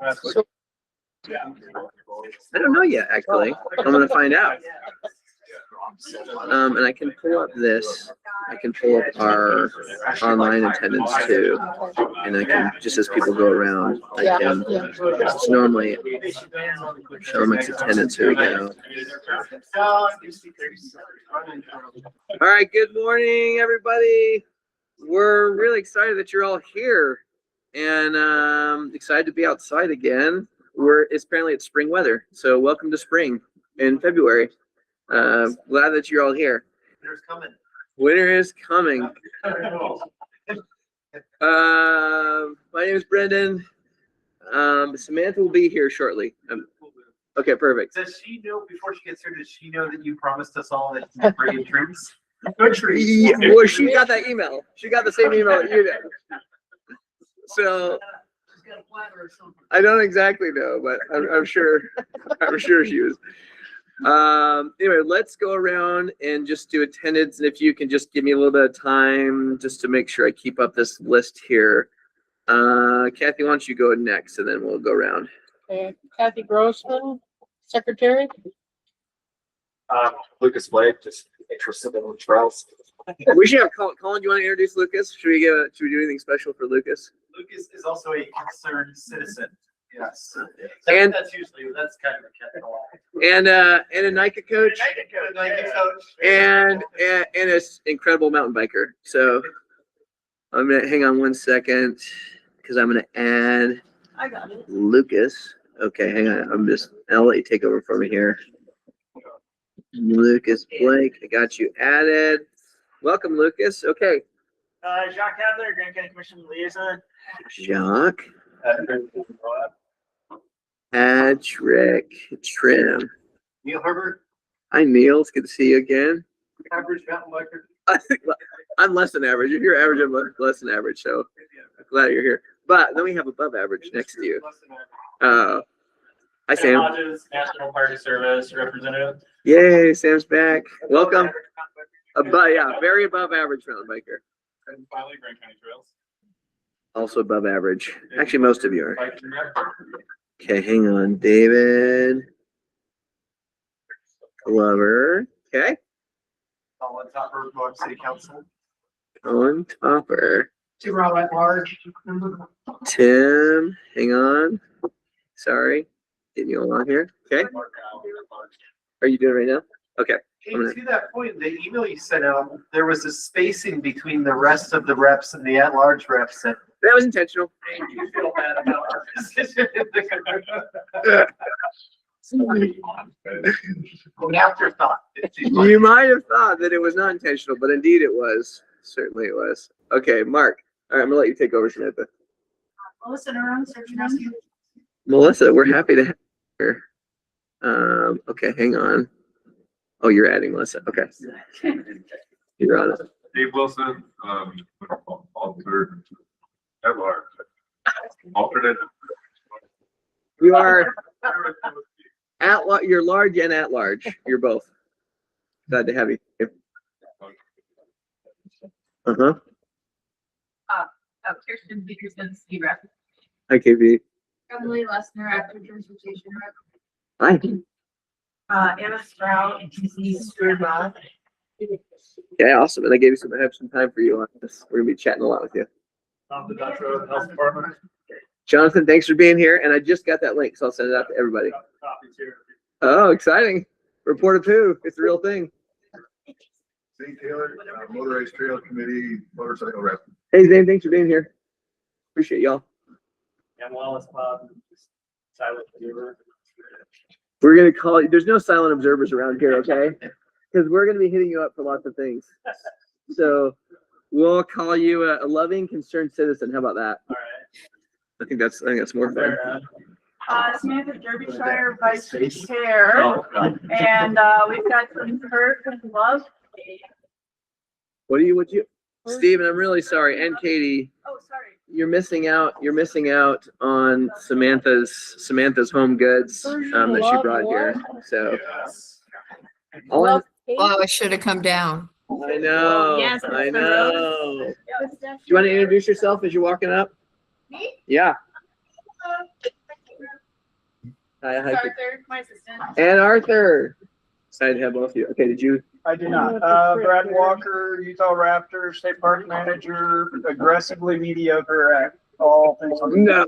I don't know yet, actually. I'm going to find out. And I can pull up this. I can pull up our online attendance too. And I can, just as people go around, I can. It's normally Showmax attendance. Here we go. All right, good morning, everybody. We're really excited that you're all here and excited to be outside again. Apparently it's spring weather, so welcome to spring in February. Glad that you're all here. Winter's coming. Winter is coming. My name is Brendan. Samantha will be here shortly. Okay, perfect. Does she know, before she gets here, does she know that you promised us all that you bring in trees? Good trees. Yeah, well, she got that email. She got the same email that you did. So I don't exactly know, but I'm sure she was. Anyway, let's go around and just do attendance, and if you can just give me a little bit of time just to make sure I keep up this list here. Kathy, why don't you go next, and then we'll go around. Okay. Kathy Grossman, secretary. Lucas Blake, just interested in the trials. We should have Colin. Colin, do you want to introduce Lucas? Should we do anything special for Lucas? Lucas is also a concerned citizen. Yes. And that's kind of a capital. And a Nike coach. And an incredible mountain biker. So I'm gonna hang on 1 second because I'm gonna add I got it. Lucas. Okay, hang on. I'll let you take over for me here. Lucas Blake, I got you added. Welcome, Lucas. Okay. Jacques Adler, Grand County Commission liaison. Jacques. Patrick Trim. Neil Herbert. Hi, Neil. It's good to see you again. Average mountain biker. I'm less than average. If you're average, I'm less than average. So I'm glad you're here. But then we have above average next to you. Hi, Sam. Hodges, National Party Service representative. Yay, Sam's back. Welcome. Yeah, very above average mountain biker. And finally, Grand County Trails. Also above average. Actually, most of you are. Okay, hang on. David Glover. Okay. Colin Topper, Moab City Council. Colin Topper. Tim Rowell at large. Tim, hang on. Sorry. Getting you all on here. Okay. Are you doing it right now? Okay. Hey, to that point, the email you sent out, there was a spacing between the rest of the reps and the at-large reps. That was intentional. made you feel bad about our position. An afterthought. You might have thought that it was not intentional, but indeed it was. Certainly it was. Okay, Mark. All right, I'm gonna let you take over, Samantha. Melissa Durham, search and rescue. Melissa, we're happy to have her. Okay, hang on. Oh, you're adding Melissa. Okay. You're on it. Dave Wilson, alternate at large. Alternate. You are you're large and at large. You're both. Glad to have you. Uh-huh. Kirsten Peterson, Ski Rep. Hi, KB. Emily Lessner, Active Transportation Rep. Hi. Anna Stroud, Steward Roth. Okay, awesome. And I have some time for you on this. We're gonna be chatting a lot with you. The Dutch Road Health Department. Jonathan, thanks for being here. And I just got that link, so I'll send it out to everybody. Copies here. Oh, exciting. Report of who? It's the real thing. Zane Taylor, Motorized Trail Committee, motorcycle rep. Hey, Zane, thanks for being here. Appreciate y'all. And Wallace Bob, silent observer. We're going to call you. There's no silent observers around here, okay? Because we're going to be hitting you up for lots of things. So we'll call you a loving, concerned citizen. How about that? All right. I think that's more fun. Samantha Derbyshire, Vice Chair. And we've got some hurt and love. What you? Steven, I'm really sorry. And Katie. Oh, sorry. You're missing out on Samantha's home goods that she brought here. So Love Oh, I should have come down. I know. Yes, I know. Do you want to introduce yourself as you're walking up? Me? Yeah. Hi, Arthur, my assistant. And Arthur. Excited to have both of you. Okay, did you? I do not. Brad Walker, Utah Raptors, State Park Manager, aggressively mediocre at all things. No.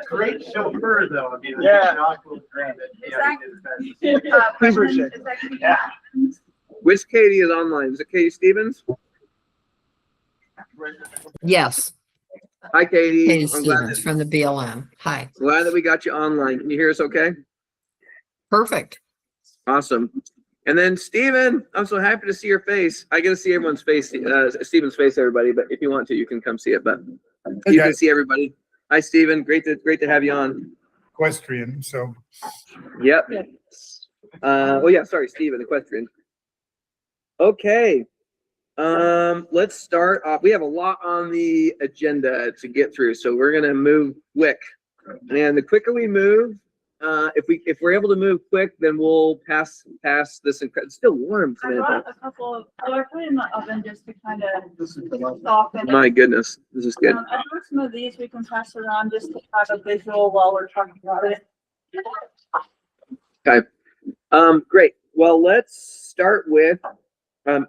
Great chauffeur though. I mean, Yeah. Jock will grant it. Is Yeah, that- he did his best. Appreciate Is that gonna be- Yeah. Which Katie is online? Is it Katie Stevens? Yes, Hi, Katie. Katie I'm glad Stevens from the BLM. Hi, that we got you online. Can you hear us okay? perfect. Awesome. And then Steven, I'm so happy to see your face. I get to see everyone's face, Steven's face, everybody, but if you want to, you can come see it, but you can see everybody. Hi, Steven. Great to have you on. Equestrian, so. Yep. Well, yeah, sorry, Steven, equestrian. Okay. Let's start off. We have a lot on the agenda to get through, so we're gonna move quick. And the quicker we move, if we're able to move quick, then we'll pass this. It's still warm I today. brought a couple of, I put it in the oven just to kind of soften. My goodness, this is good. I brought some of these we can pass around just to have a visual while we're talking about it. Great. Well, let's start with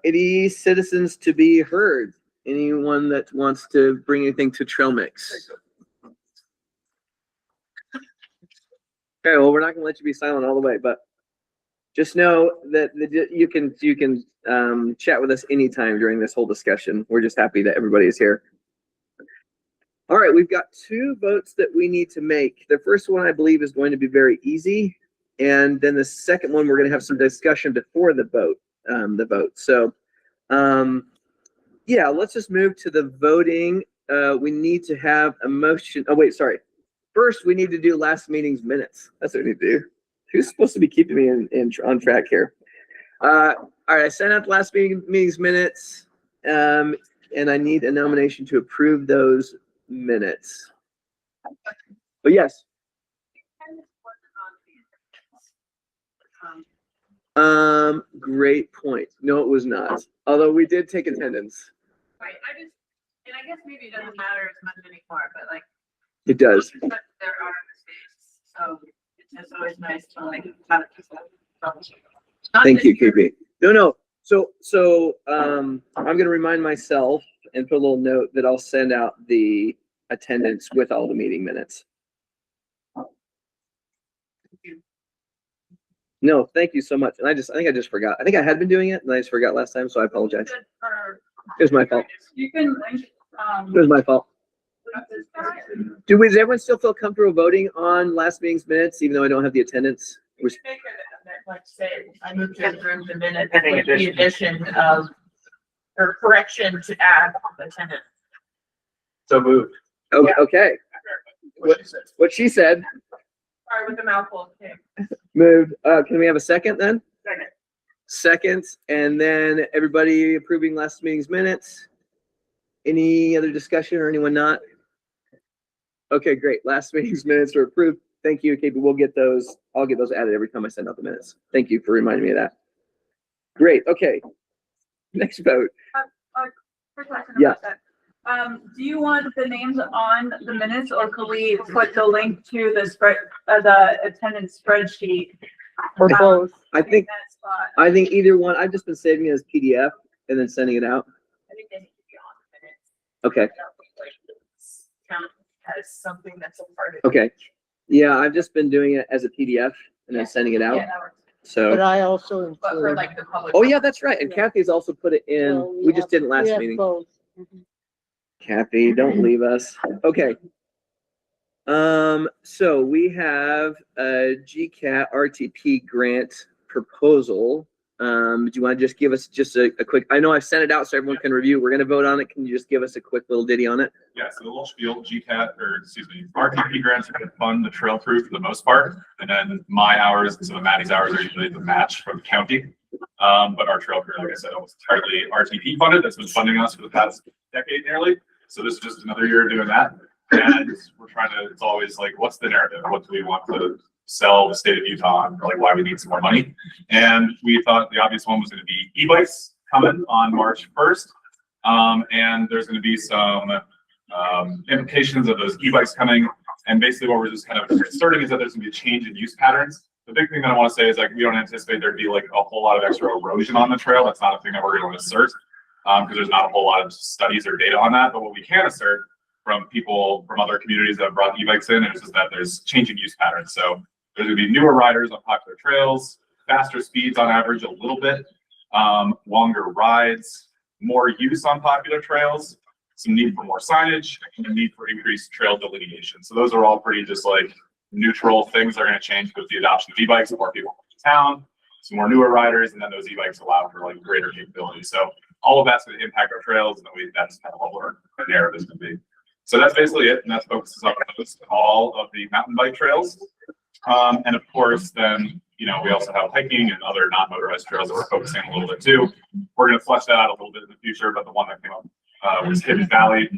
any citizens to be heard. Anyone that wants to bring anything to Trail Mix. Okay, well, we're not gonna let you be silent all the way, but just know that you can chat with us anytime during this whole discussion. We're just happy that everybody is here. All right, we've got 2 votes that we need to make. The first one, I believe, is going to be very easy. And then the second one, we're going to have some discussion before the vote. So, yeah, let's just move to the voting. We need to have a motion. Oh, wait, sorry. First, we need to do last meeting's minutes. That's what we need to do. Who's supposed to be keeping me on track here? All right, I sent out the last meeting's minutes, and I need a nomination to approve those minutes. But yes. Great point. No, it was not. Although we did take attendance. Right, and I guess maybe it doesn't matter as much anymore, but like, It does. there are mistakes, so it's just always nice to like have it just Thank you, KP. No. So I'm gonna remind myself and put a little note that I'll send out the attendance with all the meeting minutes. No, thank you so much. And I think I just forgot. I think I had been doing it and I just forgot last time, so I apologize. It was my fault. You can, It was my fault. Does everyone still feel comfortable voting on last meeting's minutes, even though I don't have the attendance? Like say, I moved to approve the minute with the addition of, or correction to add attendance. So moved. Oh, okay. What she said, Sorry, with the mouthful. Okay. moved. Can we have a second then? Second. Second, and then everybody approving last meeting's minutes. Any other discussion or anyone not? Okay, great. Last meeting's minutes are approved. Thank you, KP. We'll get those. I'll get those added every time I send out the minutes. Thank you for reminding me of that. Great. Okay. Next vote. Quick question Yeah. about that. Do you want the names on the minutes, or could we put the link to the attendance spreadsheet? Or both. I think That spot? either one. I've just been saving it as PDF and then sending it out. I think they need to be on the minutes. Okay. I don't think, like, it's count as something that's a part of. Okay. Yeah, I've just been doing it as a PDF and then sending it out. Yeah, that works. But So, I also But for include. like the public. oh yeah, that's right. And Kathy's also put it in. Well, We just have- didn't last we have meeting. both. Kathy, don't leave us. Okay. So we have a GCAT RTP grant proposal. Do you want to just give us just a quick, I know I've sent it out so everyone can review. We're going to vote on it. Can you just give us a quick little ditty on it? Yeah, so the little spiel, RTP grants are going to fund the trail crew for the most part. And then my hours, and some of Maddie's hours are usually the match from the county. But our trail crew, like I said, almost entirely RTP funded. That's been funding us for the past decade nearly. So this is just another year doing that. And we're trying to, it's always like, what's the narrative? What do we want to sell the state of Utah on, or like why we need some more money? And we thought the obvious one was going to be e-bikes coming on March 1st. And there's going to be some implications of those e-bikes coming And basically what we're just kind of asserting is that there's gonna be a change in use patterns. The big thing that I want to say is like, we don't anticipate there'd be like a whole lot of extra erosion on the trail. That's not a thing that we're going to assert, because there's not a whole lot of studies or data on that. But what we can assert from people from other communities that have brought e-bikes in is that there's changing use patterns. So there's going to be newer riders on popular trails, faster speeds on average a little bit, longer rides, more use on popular trails, some need for more signage, and a need for increased trail delineation. So those are all pretty just like neutral things that are going to change with the adoption of e-bikes. More people in town, some more newer riders, and then those e-bikes allow for like greater capability. So all of that's going to impact our trails, and that's kind of what our narrative is going to be. So that's basically it, and that focuses on all of the mountain bike trails. And of course, then, you know, we also have hiking and other non-motorized trails that we're focusing a little bit too. We're going to flesh that out a little bit in the future, but the one that came up was Hidden Valley.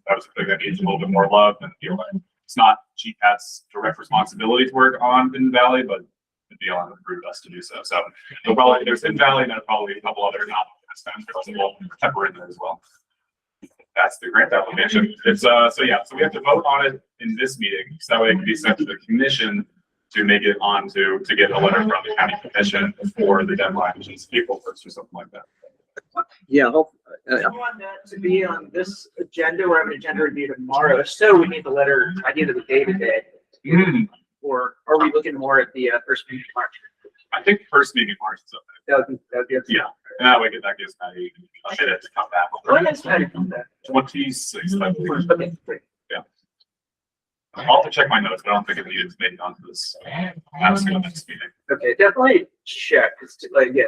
That was a thing that needs a little bit more love, and it's not GCAT's direct responsibility to work on Hidden Valley, but the BLM approved us to do so. So there's Hidden Valley, and then probably a couple other non-motorized trails that we'll pepper in there as well. That's the grant application. It's so we have to vote on it in this meeting, so that way it can be sent to the commission to make it on to get a letter from the county commission for the deadline, which is April 1st or something like that. Yeah. Do you want that to be on this agenda? We're having an agenda review tomorrow. If so, we need the letter ideally the day today. Or are we looking more at the first meeting in March? I think first meeting in March is okay. That would be Yeah, and that way that gives Patty a minute to come back. When is Patty come back? 26th, I believe. Okay, great. Yeah. I'll have to check my notes, but I don't think it needed to make it onto this. Next meeting. Okay, definitely check. It's today.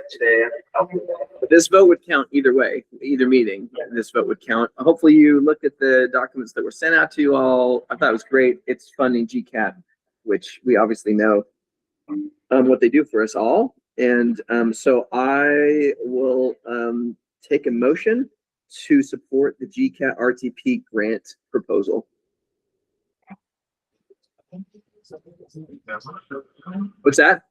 But this vote would count either way, either meeting. This vote would count. Hopefully you looked at the documents that were sent out to you all. I thought it was great. It's funding GCAT, which we obviously know what they do for us all. And so I will take a motion to support the GCAT RTP grant proposal. What's that?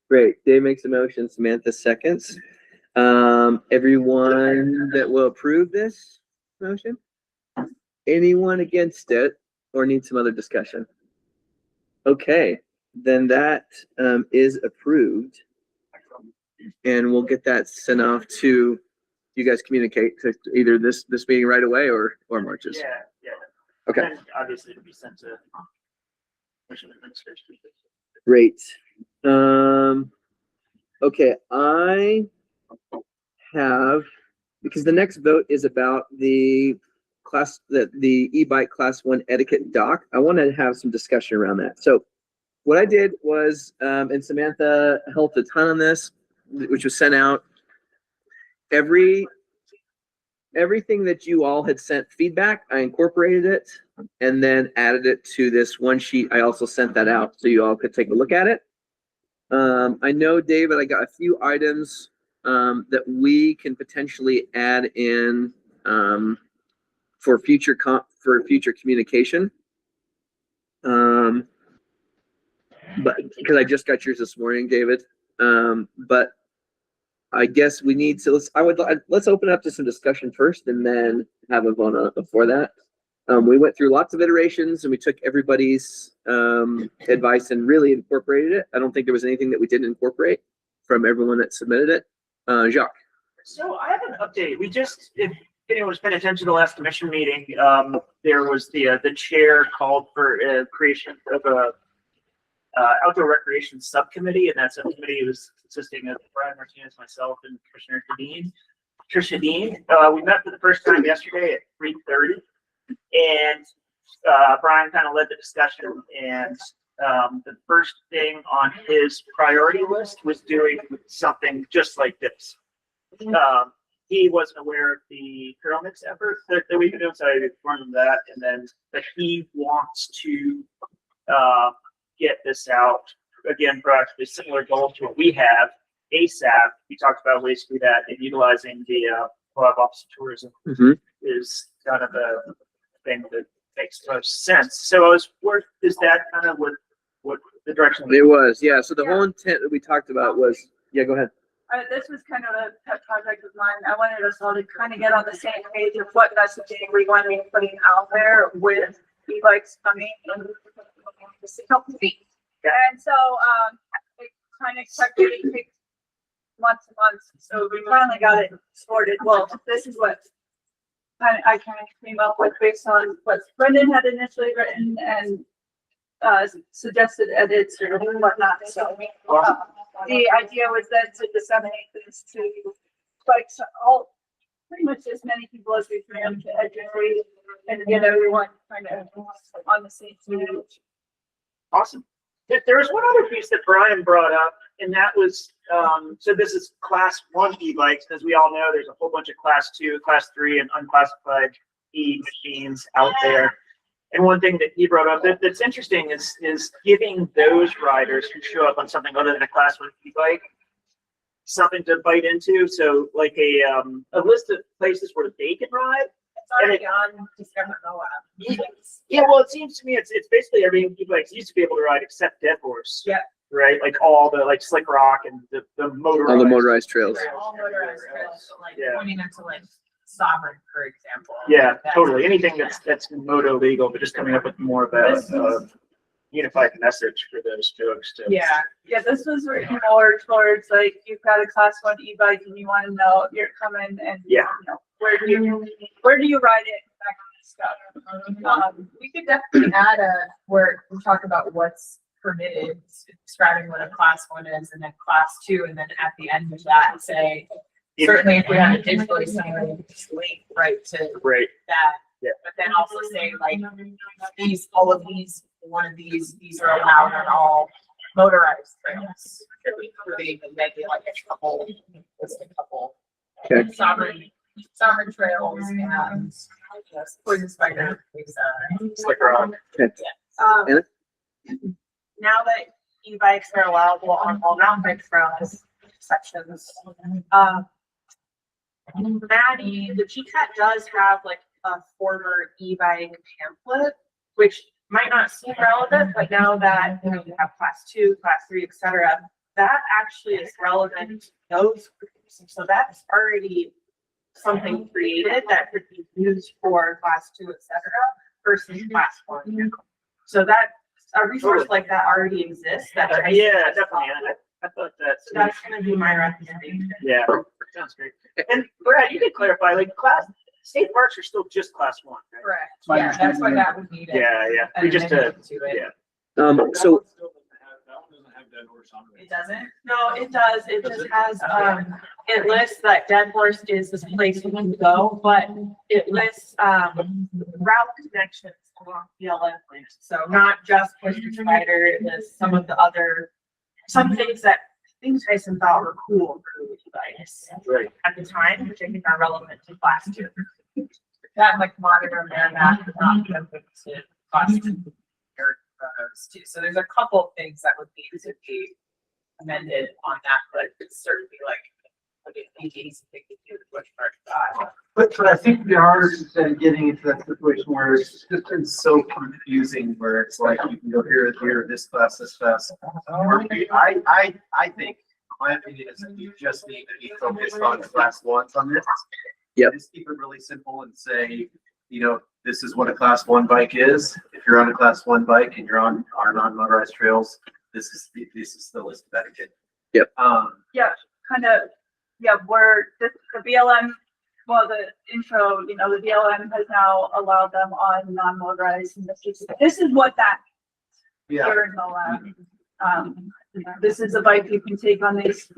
Great. Dave makes a motion, Samantha seconds. Everyone that will approve this motion? Anyone against it or need some other discussion? Okay, then that is approved. And we'll get that sent off to you guys, communicate to either this meeting right away or March's. Yeah. Okay. And obviously it'll be sent to commission administration. Great. Okay, I have, because the next vote is about the e-bike class 1 etiquette doc. I want to have some discussion around that. So what I did was, and Samantha helped a ton on this, which was sent out. Everything that you all had sent feedback, I incorporated it and then added it to this one sheet. I also sent that out so you all could take a look at it. I know, David, I got a few items that we can potentially add in for future communication. But because I just got yours this morning, David. But I guess we need to, let's open up to some discussion first and then have a vote before that. We went through lots of iterations and we took everybody's advice and really incorporated it. I don't think there was anything that we didn't incorporate from everyone that submitted it. Jacques. So I have an update. We just, if anyone was paying attention to the last commission meeting, there was the chair called for creation of a outdoor recreation subcommittee, and that subcommittee was consisting of Brian Martinez, myself, and Commissioner Tricia Dean. We met for the first time yesterday at 3:30, and Brian kind of led the discussion. And the first thing on his priority list was doing something just like this. He wasn't aware of the trail mix effort that we've been doing, so I informed him that, and then that he wants to get this out again, practically similar goal to what we have ASAP. We talked about ways to do that, and utilizing the co-op office of tourism is kind of a thing that makes the most sense. So I was, is that kind of what the direction? It was, yeah. So the whole intent that we talked about was, yeah, go ahead. This was kind of a pet project of mine. I wanted us all to kind of get on the same page of what messaging we want to be putting out there with e-bikes coming in just a couple of weeks. And so, it kind of kept getting picked months and months. So we finally got it sorted. Well, this is what I kind of came up with based on what Brendan had initially written and suggested edits or whatnot. So the idea was then to disseminate this to like all pretty much as many people as we can to educate and get everyone kind of on the same page. Awesome. There was one other piece that Brian brought up, and that was, so this is class 1 e-bikes. As we all know, there's a whole bunch of class 2, class 3, and unclassified e-machines out there. And one thing that he brought up that's interesting is giving those riders who show up on something other than a class 1 e-bike something to bite into. So like a list of places where they can ride. It's already on Discover Go app. Yeah, well, it seems to me it's basically everything e-bikes used to be able to ride except Dead Horse. Yeah. Right, like all the like Slick Rock and the motorized. All the motorized trails. All motorized trails, so like Yeah. pointing them to like Sovereign, for example. Yeah, That's- totally. Anything that's moto legal, but just coming up with more of a unified message for those folks to. Yeah, Yeah, this was written more towards like you've got a class 1 e-bike and you want to know you're coming and Yeah. you know, where do you ride it, that kind of stuff. we could definitely add where we talk about what's permitted, describing what a class 1 is, and then class 2, and then at the end of that, say, certainly if we have a digitally simulated link right to Right. that. Yeah. But then also say like all of these, one of these are allowed on all motorized trails. Including maybe like a couple. Okay. Sovereign trails and Poison Spider is Slick Rock. Anna? now that e-bikes are allowable on all mountain bike trails sections, Maddie, the GCAT does have like a former e-bike pamphlet, which might not seem relevant, but now that you have class 2, class 3, etc., that actually is relevant to those groups. So that's already something created that could be used for class 2, etc., versus class 1. So that a resource like that already exists. Yeah, definitely. I thought that's. So that's going to be my recommendation. Yeah, sounds great. And Brad, you could clarify, like state parks are still just class 1, right? Correct. My Yeah, that's why that would need it. Yeah, yeah. We An just, amendment to it. yeah. So That one doesn't have Dead Horse on it. It doesn't? No, it does. It just has, it lists that Dead Horse is this place you can go, but it lists, route connections along BLM links. So not just Poison Spider, it lists some of the other, some things that things Tyson thought were cool for e-bikes Right. at the time, which I think are relevant to class 2. That like monitor their map is not relevant to class 2. Too. So there's a couple of things that would need to be amended on that, but it's certainly like an easy thing to do to push part. But I think the hardest is then getting into that situation where it's just been so confusing, where it's like you can go here, this class. I think, my opinion is that you just need to be focused on class 1s on this. Yep. Just keep it really simple and say, this is what a class 1 bike is. If you're on a class 1 bike and you're on our non-motorized trails, this is the list of etiquette. Yep. Where the BLM, well, the intro, the BLM has now allowed them on non-motorized, and this is what that Yeah. here in Moab. This is a bike you can take on these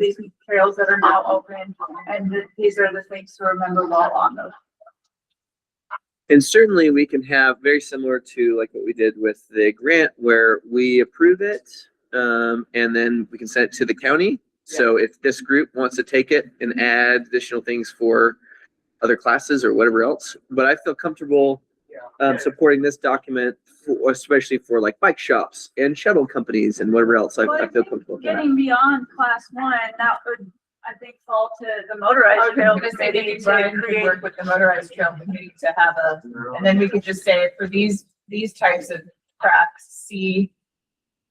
trails that are now open, and these are the things to remember while on those. And certainly we can have very similar to like what we did with the grant where we approve it and then we can send it to the county. So if this group wants to take it and add additional things for other classes or whatever else, but I feel comfortable supporting this document, especially for like bike shops and shuttle companies and whatever else. I feel comfortable with that. Getting beyond class 1, that would, I think, fall to the motorized trail Because they committee need to create. work with the motorized trail committee to have and then we could just say for these types of tracks, see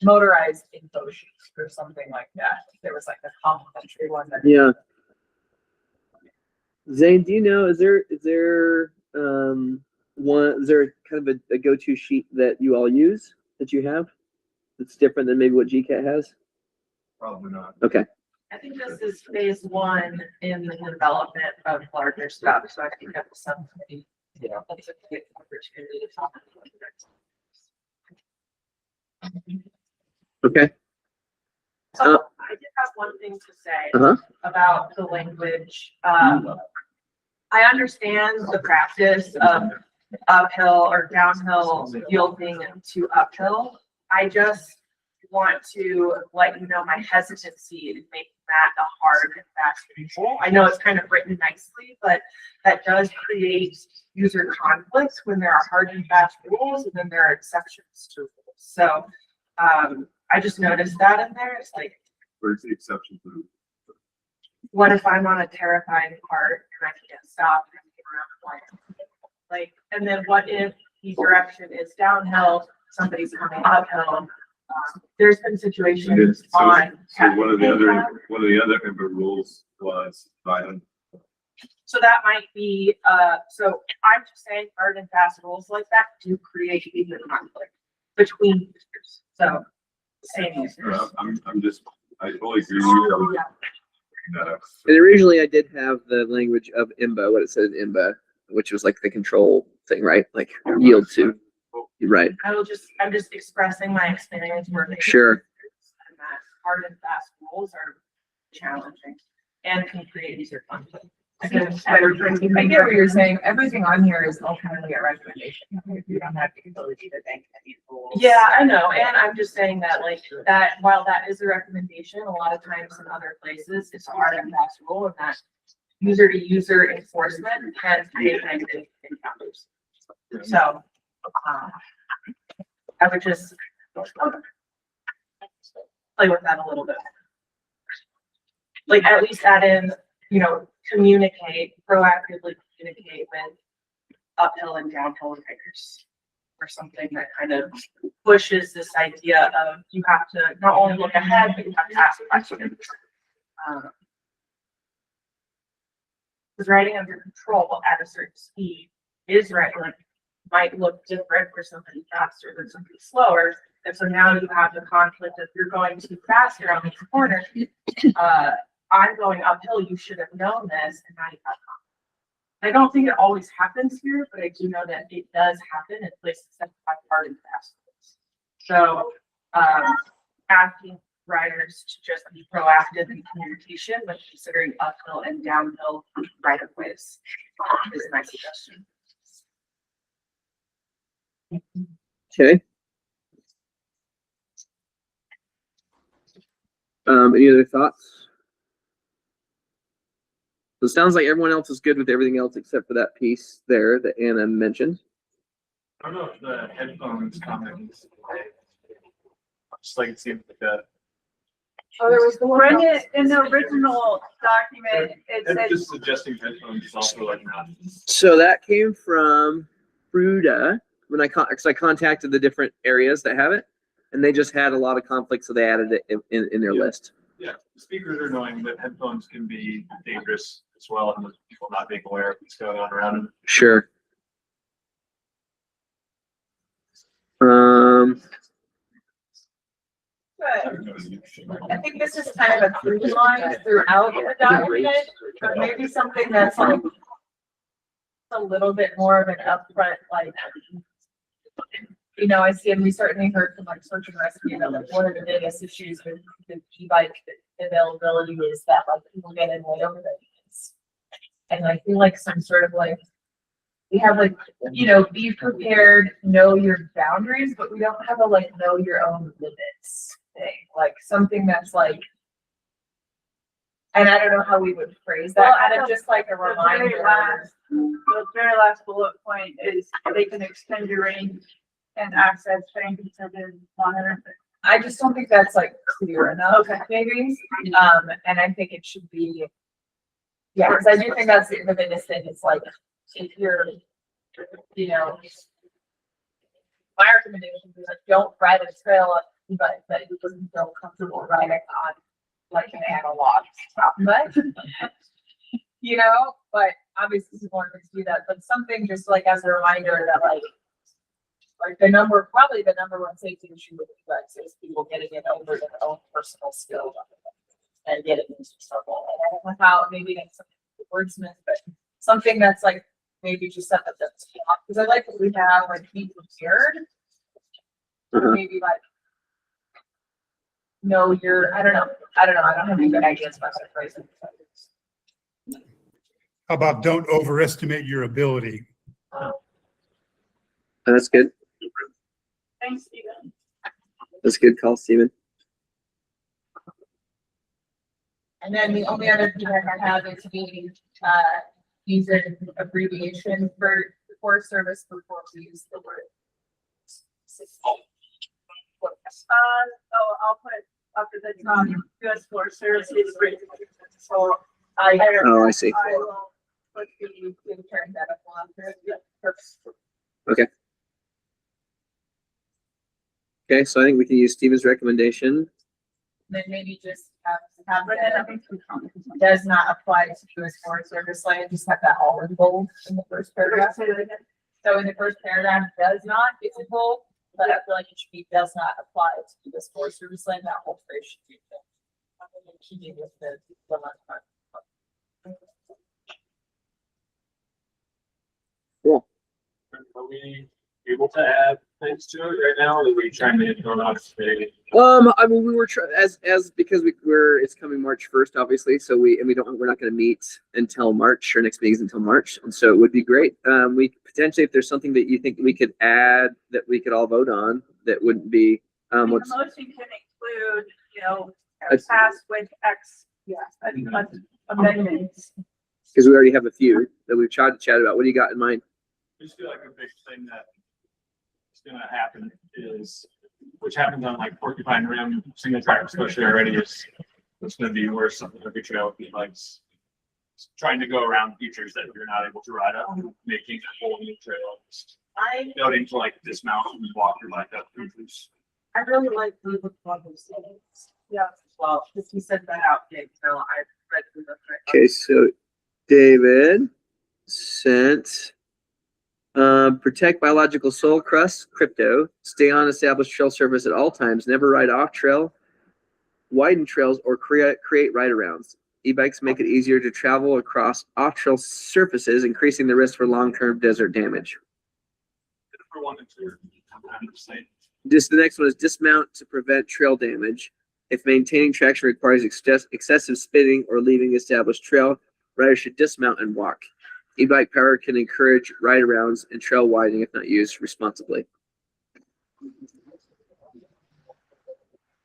motorized info sheet or something like that. There was like a complimentary one that. Yeah. Zane, do you know, is there kind of a go-to sheet that you all use that you have that's different than maybe what GCAT has? Probably not. Okay. I think this is phase one in the development of larger stuff, so I think that's something, you know, that's a good opportunity to talk about. Okay. So I did have one thing to say about the language. I understand the practice of uphill or downhill yielding to uphill. I just want to let you know my hesitancy in making that a hard and fast rule. I know it's kind of written nicely, but that does create user conflicts when there are hard and fast rules and then there are exceptions to rules. So I just noticed that in there. It's like, Where's the exception to? what if I'm on a terrifying part and I can't stop and get around the line? Like, and then what if the direction is downhill, somebody's coming uphill? There's been situations on. So one of the other member rules was violent. So that might be, so I'm just saying hard and fast rules like that do create user conflict between users. So same users. I totally agree with you. That up. And originally I did have the language of IMBA, what it said in IMBA, which was like the control thing, right? Like yield to, right? I'm just expressing my experience working. Sure. And that hard and fast rules are challenging and can create user conflict. I get what you're saying. Everything on here is ultimately a recommendation. You don't have the ability to make any rules. Yeah, I know. And I'm just saying that like that, while that is a recommendation, a lot of times in other places, it's a hard and fast rule and that user to user enforcement can create negative encounters. So, I would just play with that a little bit. Like at least add in, you know, proactively communicate with uphill and downhill riders or something that kind of pushes this idea of you have to not only look ahead, but you have to ask questions. Because riding under control at a certain speed is right, like might look different for somebody faster than somebody slower. And so now you have the conflict if you're going too fast around the corner. I'm going uphill, you should have known this, and now you have conflict. I don't think it always happens here, but I do know that it does happen in places that have hard and fast rules. So asking riders to just be proactive in communication when considering uphill and downhill right of ways is my suggestion. Okay. Any other thoughts? So it sounds like everyone else is good with everything else except for that piece there that Anna mentioned. I don't know if the headphones comment is. Just like it seems like that. Oh, there was the one in the original document. It And said just suggesting headphones is also like not. So that came from Fruta when I contacted the different areas that have it, and they just had a lot of conflicts, so they added it in their list. Yeah, speakers are knowing that headphones can be dangerous as well, and people not being aware of what's going on around them. Sure. I think this is kind of a through line throughout the document, but maybe something that's like a little bit more of an upfront, like, you know, I see, and we certainly heard from like search and rescue that like one of the biggest issues with e-bike availability is that like people get in way over their needs. And I feel like some sort of like, we have like, you know, be prepared, know your boundaries, but we don't have a like know your own limits thing, like something that's like, and I don't know how we would phrase that, kind of just like a reminder. The very last bullet point is they can extend your range and access train considered longer. I just don't think that's like clear enough, maybe. And I think it should be, yeah, because I do think that's the biggest thing. It's like, if you're, you know, my recommendation is like, don't ride a trail but that he doesn't feel comfortable riding on like an analog stop button. You know, but obviously people aren't going to do that, but something just like as a reminder that like probably the number one safety issue with e-bikes is people getting it over their own personal skill and getting into trouble. And I don't know how, maybe that's something wordsmith, but something that's like maybe just set up the top, because I like what we have like be prepared. Or maybe like no, I don't know. I don't have any good ideas about that phrasing. How about don't overestimate your ability? That's good. Thanks, Stephen. That's a good call, Stephen. And then the only other thing I have is being using abbreviation for service before we use the word. I'll put up to the top, US Forest Services. So Oh, I see. I will put turn that up on there. Okay. Okay, so I think we can use Stephen's recommendation. Then maybe just have that does not apply to US Forest Service land, just have that all in bold in the first paragraph. So in the first paragraph, does not, it's in bold, but I feel like it should be does not apply to US Forest Service land, that whole phrase should be keeping with the Cool. Are we able to add things to it right now, or are we trying to go on today? I mean, we were because it's coming March 1st, obviously. So we're not going to meet until March. Our next meeting is until March, and so it would be great. We potentially, if there's something that you think we could add that we could all vote on, that wouldn't be. the motion can include, pass with X, amendments. Because we already have a few that we've tried to chat about. What do you got in mind? I just feel like a big thing that is gonna happen is, which happens on like Porcupine Rim, single track especially already, is it's gonna be worse on every trail with e-bikes. Trying to go around features that you're not able to ride up, making a whole new trail. Noting to like dismount and walk your bike up features. I really like the yeah, well, because he said that out, Dave, so I read through the. Okay, so David sent protect biological soil crust, crypto, stay on established trail surface at all times, never ride off trail, widen trails, or create ride-arounds. E-bikes make it easier to travel across off-trail surfaces, increasing the risk for long-term desert damage. For 1 and 2, I'm saying. The next one is dismount to prevent trail damage. If maintaining traction requires excessive spinning or leaving established trail, riders should dismount and walk. E-bike power can encourage ride-arounds and trail widening if not used responsibly.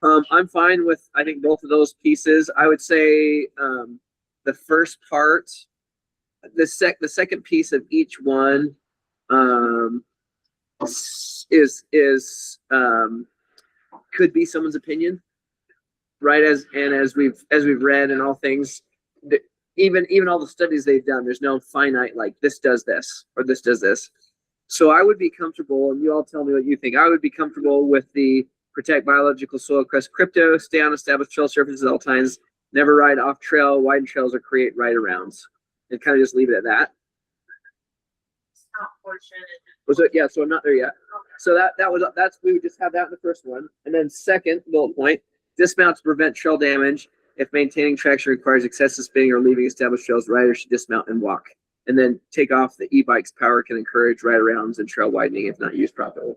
I'm fine with, I think, both of those pieces. I would say the first part, the second piece of each one could be someone's opinion, right? As we've read and all things, even all the studies they've done, there's no finite like this does this or this does this. So I would be comfortable, and you all tell me what you think. I would be comfortable with the protect biological soil crust crypto, stay on established trail surfaces at all times, never ride off trail, widen trails, or create ride-arounds, and kind of just leave it at that. So I'm not there yet. So we would just have that in the first one, and then second bullet point: dismount to prevent trail damage. If maintaining traction requires excessive spinning or leaving established trails, riders should dismount and walk. And then take off the e-bike's power can encourage ride-arounds and trail widening if not used properly.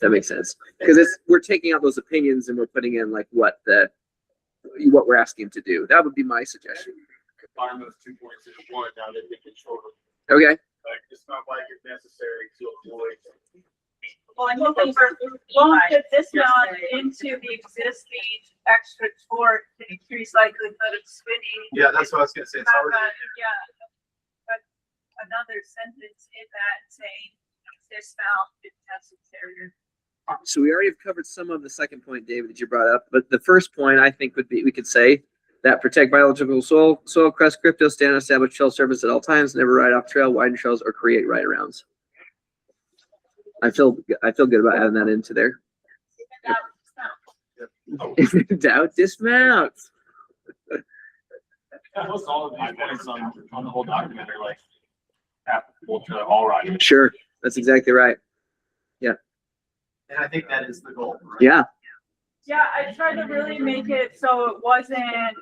That makes sense, because we're taking out those opinions and we're putting in like what we're asking to do. That would be my suggestion. Combine those 2 points into one, now they make it shorter. Okay. Like it's not like it's necessary to avoid. Well, I think won't the dismount into the existing extra torque to increase likelihood of spinning. Yeah, that's what I was gonna say. It's already. But another sentence in that saying dismount if necessary. So we already have covered some of the second point, David, that you brought up, but the first point I think would be, we could say that protect biological soil crust crypto, stay on established trail surface at all times, never ride off trail, widen trails, or create ride-arounds. I feel good about adding that into there. If in doubt, dismount. Almost all of these points on the whole document are like applicable to all riders. Sure, that's exactly right. And I think that is the goal. Right? Yeah, Yeah, I tried to really make it so it wasn't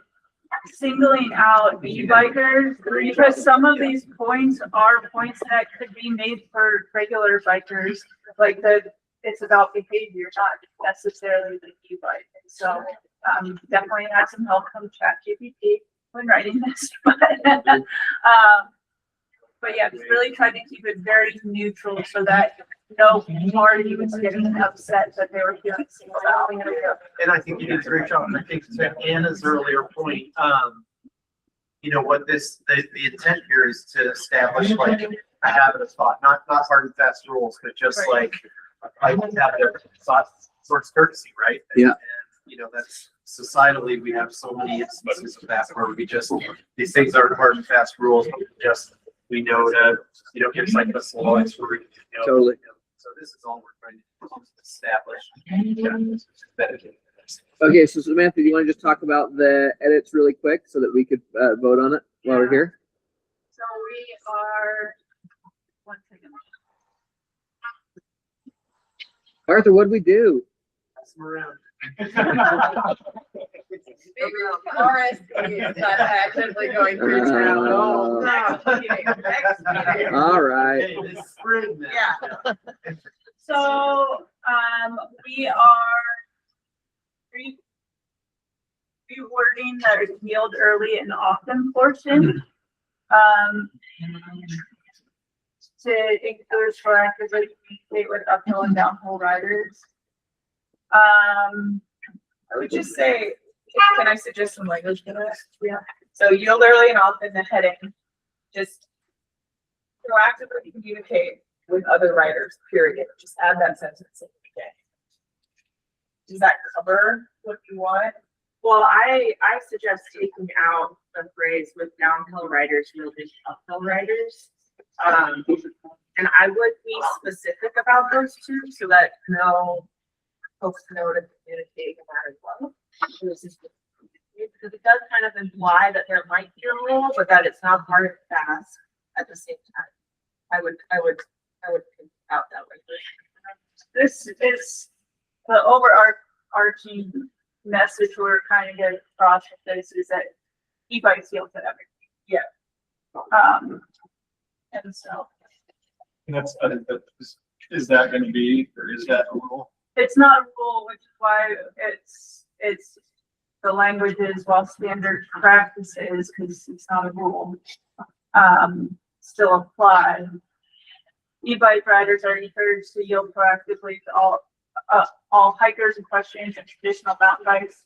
singling out e-bikers, because some of these points are points that could be made for regular bikers, like it's about behavior, not necessarily the e-bike. So, definitely had some help from ChatGPT when writing this, but yeah, just really tried to keep it very neutral so that no party was getting upset that they were feeling singled out. And I think you did a great job. And I think to Anna's earlier point, you know, what the intent here is to establish like a habit of thought, not hard and fast rules, but just like habit of thought, sorts of courtesy, right? Yeah. And, you know, that's societally, we have so many instances of that where we just, these things aren't hard and fast rules, but we know to, you know, give cyclists laws for, you know. totally. So this is all we're trying to establish. Okay, so Samantha, do you want to just talk about the edits really quick so that we could vote on it while we're here? So we are, one second. Arthur, what'd we do? Pass them around. actively going through All right. Hey, this spring then. Yeah. So, we are rewording the yield early and often portion. To include proactively communicate with uphill and downhill riders. I would just say, can I suggest some language for that? Yeah. So yield early and often the heading, just proactively communicate with other riders, period. Just add that sentence in the beginning. Does that cover what you want? Well, I suggest taking out the phrase with downhill riders yielding uphill riders. And I would be specific about those two so that folks know to communicate in that as well. Because it does kind of imply that there might be a rule, but that it's not hard and fast at the same time. I would think out that way. This is the overarching message we're kind of getting across with this is that e-bikes yield to everything. Yeah. And so And that's, is that going to be, or is that a rule? it's not a rule, which is why it's the language is while standard practices, because it's not a rule, still apply. E-bike riders are encouraged to yield proactively to all hikers, equestrians, and traditional mountain bikes,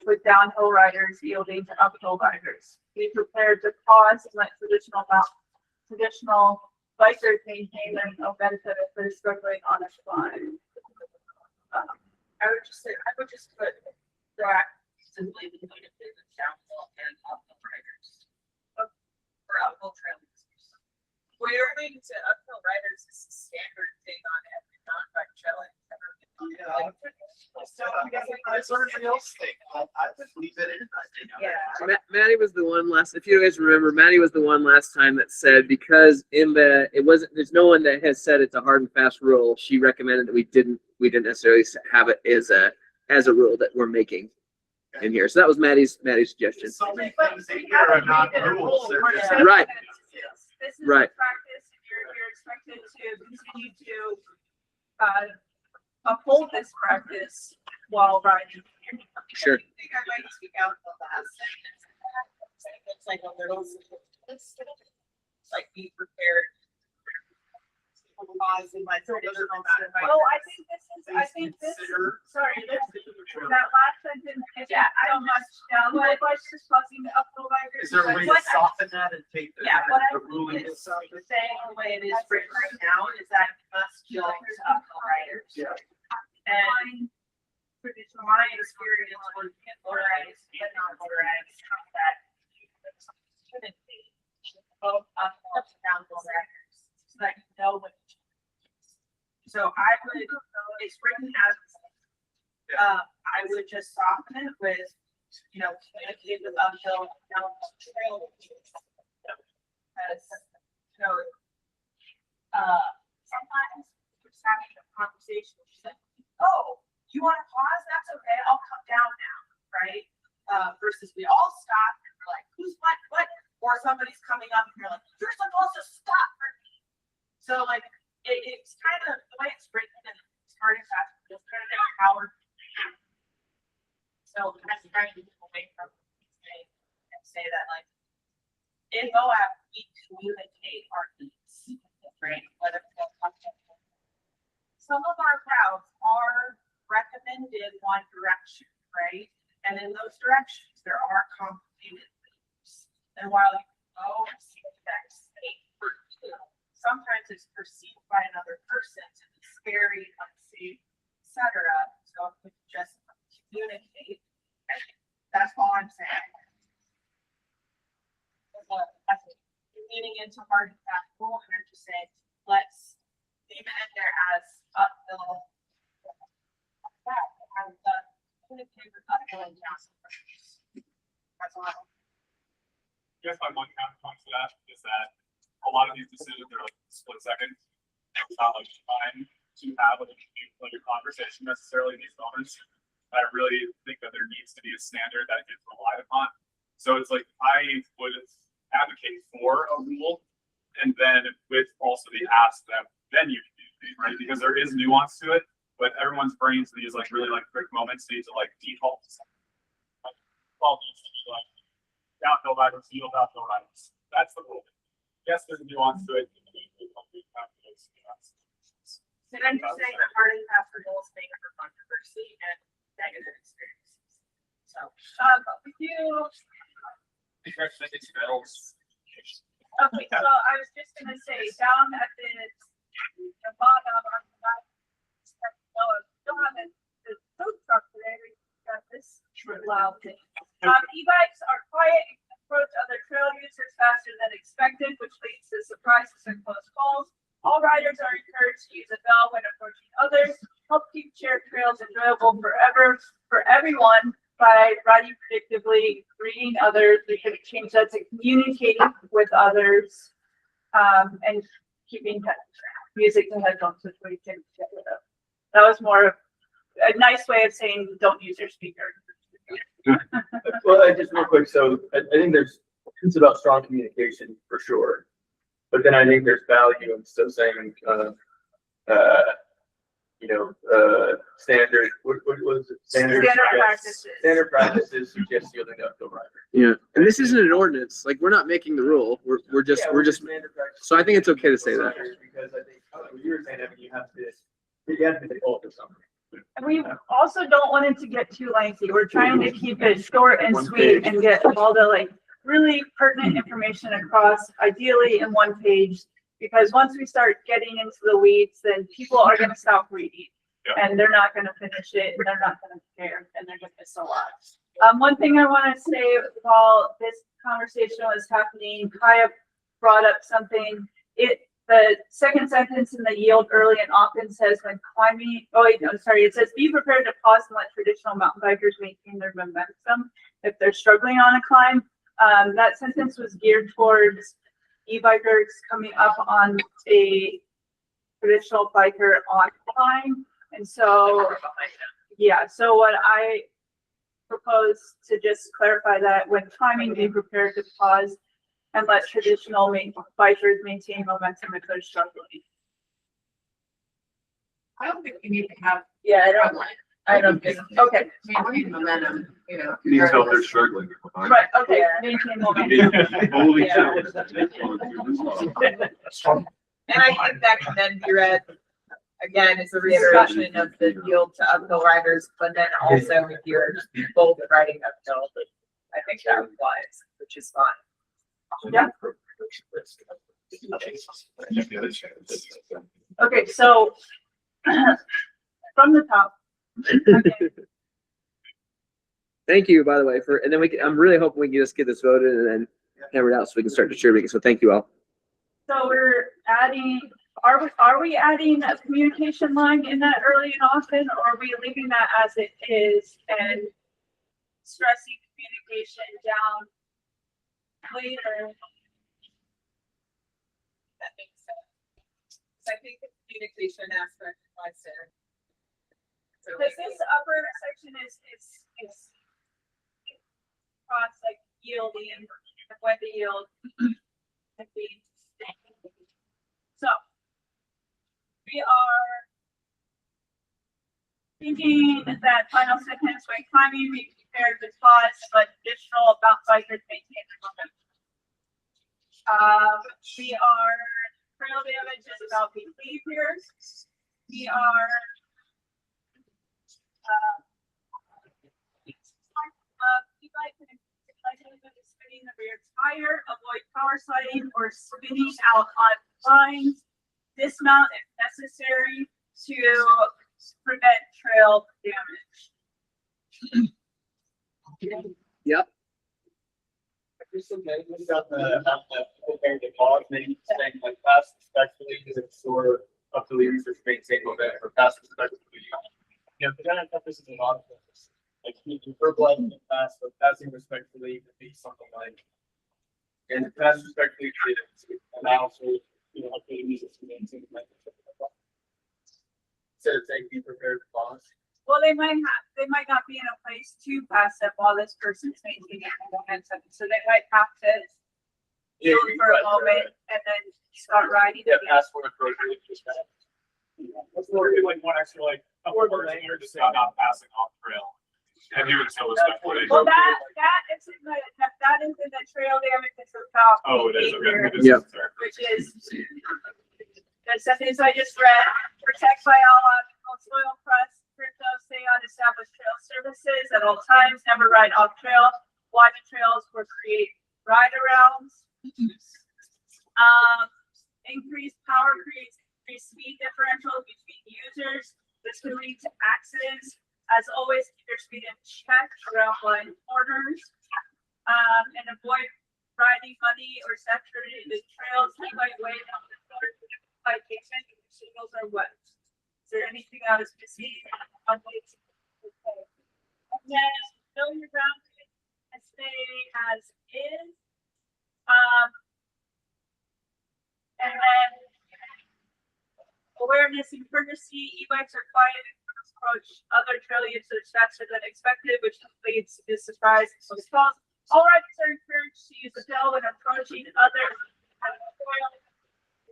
with downhill riders yielding to uphill riders. Be prepared to pause and let traditional bikers maintain their no benefit if they're struggling on a climb. I would just put proactively between downhill and uphill riders. For uphill trail users. Clearly to uphill riders is a standard thing on every mountain bike trail I've ever been on. So I'm guessing That's what everybody else think. I would leave it in. yeah. Maddie was the one last. If you guys remember, Maddie was the one last time that said because there's no one that has said it's a hard and fast rule. She recommended that we didn't necessarily have it as a rule that we're making in here. So that was Maddie's suggestion. So many things in here are not rules. They're just. Right. This is Right. practice, and you're expected to continue to uphold this practice while riding. Sure. I think I might speak out the last sentence. It's like a little, like be prepared. Pause in my traditional mountain bike. Oh, I think this, sorry, that last sentence is so much downhill bikes just causing the uphill bikers. Is there a way to soften that and take the? Yeah, what I the ruling think is aside? saying the way it is written right now is that it must yield to uphill riders. Yeah. And Traditional my experience was motorized and non-motorized, that shouldn't be both uphill and downhill riders, so that you know what. So I would, it's written as, I I would just soften it with, communicate with uphill, down trail. Because, sometimes we're just having a conversation, she's like, oh, you want to pause? That's okay, I'll come down now, right? Versus we all stop and we're like, who's what? Or somebody's coming up and you're like, you're supposed to stop for me. So like, it's kind of the way it's written and it's hard and fast, it's kind of empowered. So I'm trying to get away from say that like, in Moab, we communicate our needs, right? Whether some of our crowds are recommended one direction, right? And in those directions, there are complicated things. And while you go and see that state for you, sometimes it's perceived by another person to be scary, unsafe, etc. So if we just communicate, that's all I'm saying. Leaning into hard and fast rule, and I'm just saying, let's leave it in there as uphill. Communicate with other council members. That's all. Yes, my one counterpoint to that is that a lot of these decisions are like split second. It's not like time to have like a conversation necessarily in these moments. I really think that there needs to be a standard that gets relied upon. So it's like I would advocate for a rule, and then with also the ask that then you can do, right? Because there is nuance to it, but everyone's brains in these like really like quick moments need to like default to something. Well, needs to be like downhill riders, yield downhill riders. That's the rule. Yes, there's a nuance to it. And I'm just saying that hard and fast rules make for controversy and negative experiences. So, we do. Okay, so I was just gonna say, down at the bottom on the left, still have the food truck today, we got this loud thing. E-bikes are quiet and can approach other trail users faster than expected, which leads to surprises and close calls. All riders are encouraged to use a bell when approaching others, help keep shared trails enjoyable for everyone. By riding predictably, greeting others, we could change that to communicating with others, and keeping music to headphones, which we can get rid of. That was more of a nice way of saying don't use your speaker. Well, just real quick, so I think it's about strong communication for sure, but then I think there's value in still saying, standard, what was it? Standard practices. Standard practices suggest yielding up to a rider. Yeah, and this isn't an ordinance. Like we're not making the rule. We're just. Standard practices. So I think it's okay to say that. Because I think what you were saying, I mean, you have to default to something. And we also don't want it to get too lengthy. We're trying to keep it short and sweet and get all the really pertinent information across, ideally in one page. Because once we start getting into the weeds, then people are going to stop reading, and they're not going to finish it, and they're not going to care, and they're going to miss a lot. One thing I want to say while this conversation was happening, Kaya brought up something. The second sentence in the yield early and often says when climbing. Oh wait, no, sorry. It says be prepared to pause and let traditional mountain bikers maintain their momentum if they're struggling on a climb. That sentence was geared towards e-bikers coming up on a traditional biker on climb. And so, so what I propose to just clarify that when climbing, be prepared to pause and let traditional bikers maintain momentum if they're struggling. I don't think we need to have. I don't think, okay. Maintain momentum, You need to tell they're struggling. Right, okay, maintain momentum. Holy Yeah. And I think that can then be read, again, as a reiteration of the yield to uphill riders, but then also if you're both riding uphill, I think that applies, which is fine. Yeah. Okay, so from the top. Okay. Thank you, by the way, and then I'm really hoping we can just get this voted and then hammered out so we can start distributing. So thank you all. So we're adding Are we adding a communication line in that early and often, or are we leaving that as it is and stressing communication down later? That makes sense. I think the communication aspect applies there. So Because this upper section is cross like yielding and when to yield. So we are thinking that final sentence when climbing, we prepared the pause, but additional bounce bikers maintain the momentum. We are trail damage is about behaviors. We are spinning the rear tire, avoid power sliding or spinning out on lines. Dismount if necessary to prevent trail damage. Yep. Just some negatives about the compared to pause, maybe saying like pass respectfully to ensure up to leaders to maintain momentum or pass respectfully. You know, the kind of stuff this is a lot of things. Like you can verbalize the pass, but passing respectfully could be something like, and pass respectfully to allow for, you know, up to leaders to maintain momentum. Instead of saying be prepared to pause. Well, they might not be in a place to pass it while this person's maintaining momentum, so they might have to yield for a moment and then start riding. Yeah, again. pass for appropriate respect. That's more like one extra like. Or just not passing off trail. And you would still respectfully. Well, that is in the trail damage is about Oh, it is, behavior, okay. Yep. which is the sentence I just read, protect biological soil crust, stay on established trail surfaces at all times, never ride off trail, widen trails or create ride arounds. Increased power creates increased speed differential between users. This can lead to accidents. As always, keep your speed in check around line corners. And avoid riding muddy or saturated trails. Lightweight on the citation signals are wet. Is there anything I was missing? And then fill your boundary and stay as is. And then awareness and courtesy. E-bikes are quiet and approach other trail users faster than expected, which leads to surprise and close calls. All riders are encouraged to use the bell when approaching other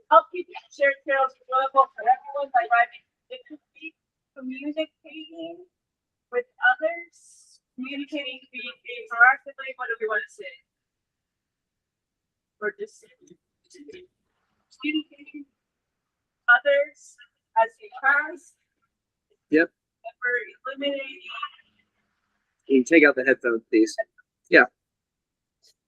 help keep shared trails enjoyable for everyone by riding. It could be communicating with others, communicating, being proactively. What do we want to say? Or just communicating others as you pass. Yep. And we're eliminating. You can take out the headphones, please. Yeah.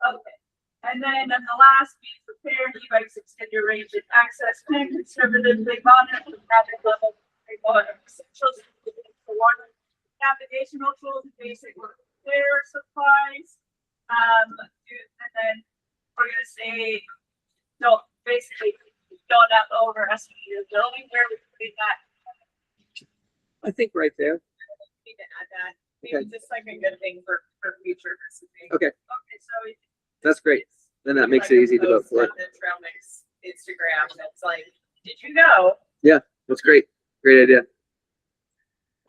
Okay. And then on the last, be prepared, e-bikes extend your range and access, plan conservatively, monitor the traffic level, essentials for water, navigational tools, and basic clear supplies. And then we're gonna say, don't overestimate your building. Where we put that? I think right there. We can add that. Maybe just like a good thing for future messaging. Okay. Okay, so That's great. Then that makes it easy to vote for it. The Trail Mix Instagram, that's like, did you know? Yeah, that's great. Great idea.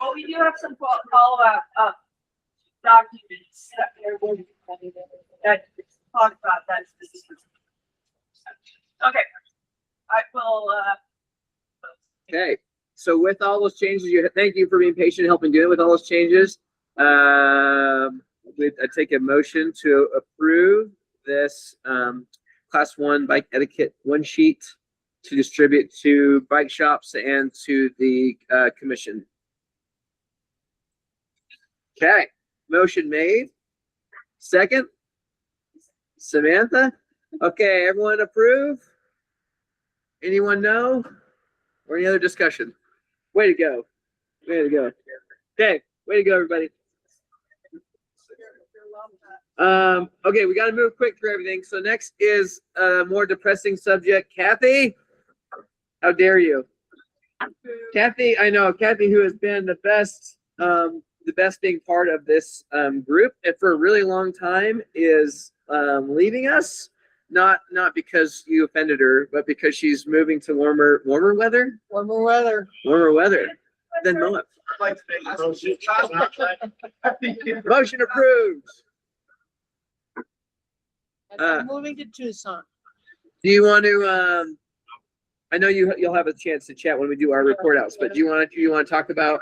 well, we do have some follow-up documents that there will be that talk about that. Okay, I will. Okay. So with all those changes, thank you for being patient, helping deal with all those changes. I take a motion to approve this class 1 bike etiquette one sheet to distribute to bike shops and to the commission. Okay, motion made. Second, Samantha. Okay, everyone approve? Anyone no? Or any other discussion? Way to go. Way to go. Okay, way to go, everybody. Okay, we got to move quick through everything. So next is a more depressing subject. Kathy? How dare you? Kathy, I know Kathy, who has been the best being part of this group and for a really long time, is leaving us. Not because you offended her, but because she's moving to warmer weather. Warmer weather. Warmer weather than Moab. I'd like to make a motion. Motion approved. I'm moving to Tucson. Do you want to? I know you'll have a chance to chat when we do our report outs, but do you want to talk about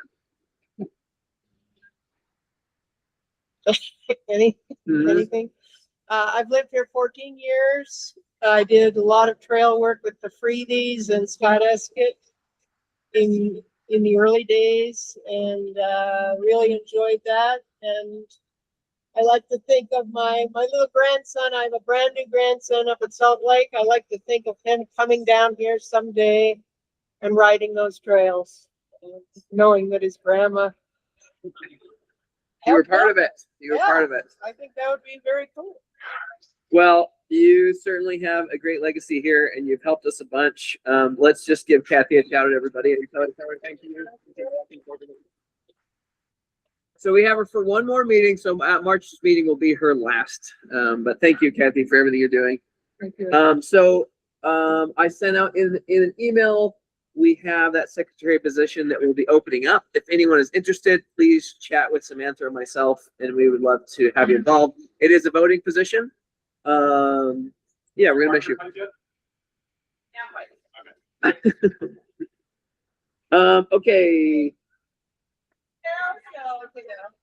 anything? I've lived here 14 years. I did a lot of trail work with the Freebies and Scott Escott in the early days, and really enjoyed that. And I like to think of my little grandson. I have a brand new grandson up at Salt Lake. I like to think of him coming down here someday and riding those trails, knowing that his grandma. You were part of it. You were part of it. I think that would be very cool. Well, you certainly have a great legacy here, and you've helped us a bunch. Let's just give Kathy a shout out, everybody. And tell her thank you. So we have her for one more meeting. So at March's meeting will be her last. But thank you, Kathy, for everything you're doing. Thank you. I sent out in an email. We have that secretary position that will be opening up. If anyone is interested, please chat with Samantha or myself, and we would love to have you involved. It is a voting position. Yeah, we're gonna miss you. Okay.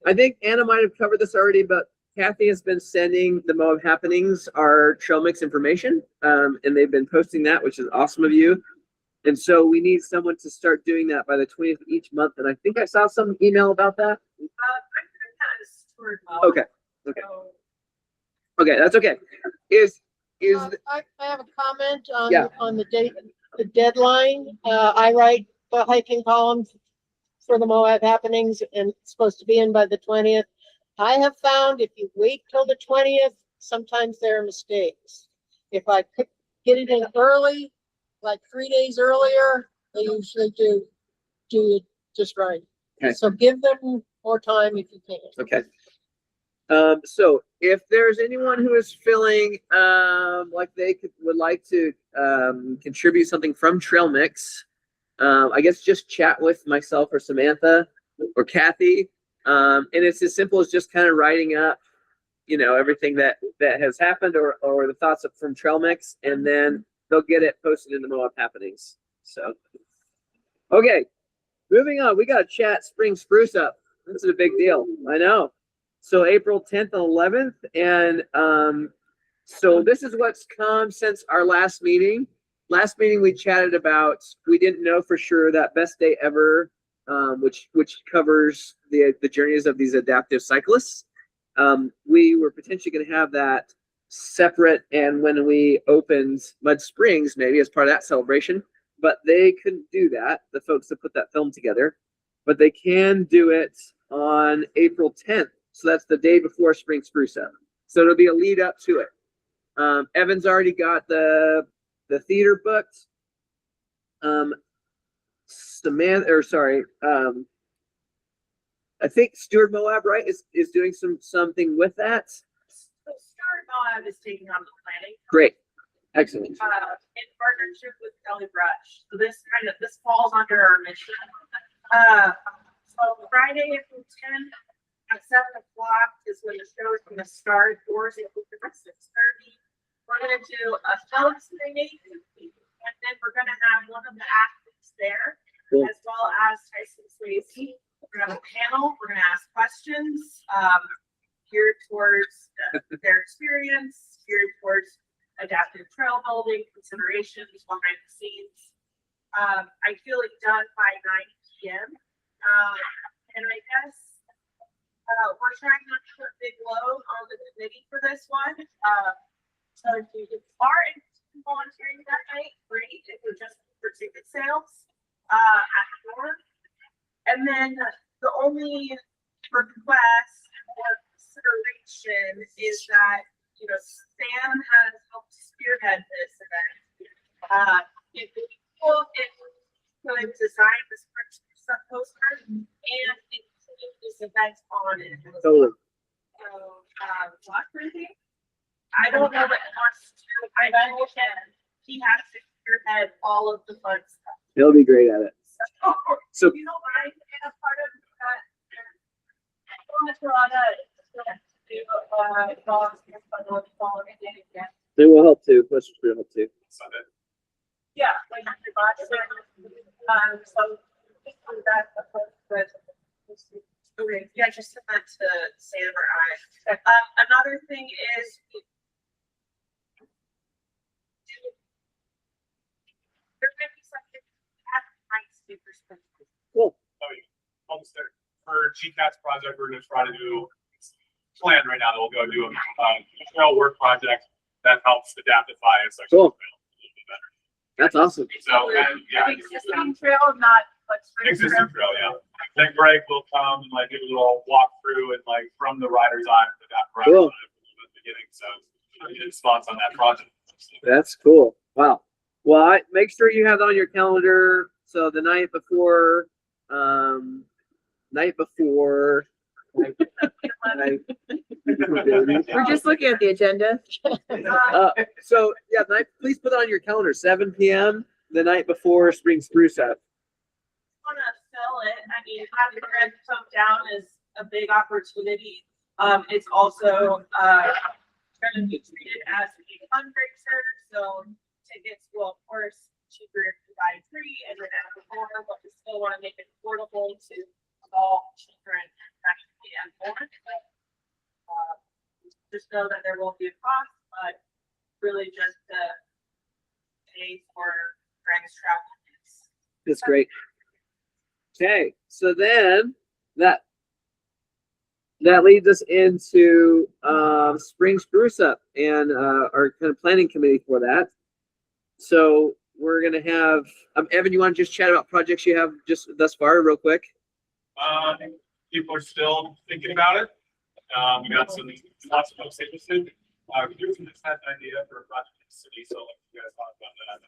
I think Anna might have covered this already, but Kathy has been sending the Moab Happenings our trail mix information, and they've been posting that, which is awesome of you. And so we need someone to start doing that by the 20th of each month. And I think I saw some email about that. Okay. Okay, that's okay. I have a comment on the date, the deadline. I write the hiking column for the Moab Happenings, and it's supposed to be in by the 20th. I have found if you wait till the 20th, sometimes there are mistakes. If I could get it in early, like 3 days earlier, they usually do it just right. Okay. So give them more time if you can. Okay. So if there's anyone who is feeling like they would like to contribute something from Trail Mix, I guess just chat with myself or Samantha or Kathy. And it's as simple as just kind of writing up, everything that has happened or the thoughts from Trail Mix, and then they'll get it posted in the Moab Happenings. So, okay, moving on. We got to chat spring spruce up. This is a big deal. I know. So April 10th and 11th. And so this is what's come since our last meeting. Last meeting we chatted about, we didn't know for sure that best day ever, which covers the journeys of these adaptive cyclists. We were potentially going to have that separate, and when we opened Mud Springs, maybe as part of that celebration, but they couldn't do that, the folks that put that film together, but they can do it on April 10th. So that's the day before Spring Spruce Up. So it'll be a lead up to it. Evan's already got the theater booked. I think Stuart Moab, right, is doing something with that. Stuart Moab is taking on the planning. Great. Excellent. In partnership with Kelly Brush. So this falls under our mission. So Friday, April 10th at 7 o'clock is when the show is going to start. Doors open at 6:30. We're going to do a film screening, and then we're going to have one of the athletes there, as well as Tyson Swayze. We're going to have a panel. We're going to ask questions geared towards their experience, geared towards adaptive trail building, considerations behind the scenes. I feel it done by 9 p.m. And I guess we're trying not to put big load on the committee for this one. So if you are interested in volunteering that night, great. It would just be for ticket sales at the door. And then the only request or consideration is that, Sam has helped spearhead this event. cool if we could design this postcard and include this event on it. Totally. So, block printing. I don't know what he wants to do. I know he has to spearhead all of the fun stuff. He'll be great at it. So You know, I am a part of that. they will help too. Let's just help too. Sunday. Yeah, like your box. So that. Okay, yeah, just send that to Sam or I. Another thing is. There might be something at nights super specific. Cool. Almost there. For GCAT's project, we're gonna try to do plan right now that we'll go do a trail work project that helps adaptify a section. Cool. Of trail a little bit better. That's awesome. So, and, yeah. Existing trail, not like spring trail. Existing trail, yeah. Then Greg will come and like give a little walkthrough and like from the rider's eye to that rider's Cool. eye at the beginning. So we get spots on that project. That's cool. Wow. Well, make sure you have it on your calendar. So the night before, We're just looking at the agenda. so yeah, please put it on your calendar, 7 p.m. the night before Spring Spruce Up. Want to fill it. I mean, having Red come down is a big opportunity. It's also going to be treated as a fundraiser, so tickets will, of course, cheaper if you buy 3 and then at the corner, but we still want to make it affordable to all children and more. Just know that there will be a cost, but really just to pay for Greg's travel. That's great. Okay, so then that leads us into Spring Spruce Up and our kind of planning committee for that. So we're gonna have Evan. You want to just chat about projects you have just thus far, real quick? People are still thinking about it. We got lots of folks interested. Here's an idea for a project in the city, so like you guys talk about that.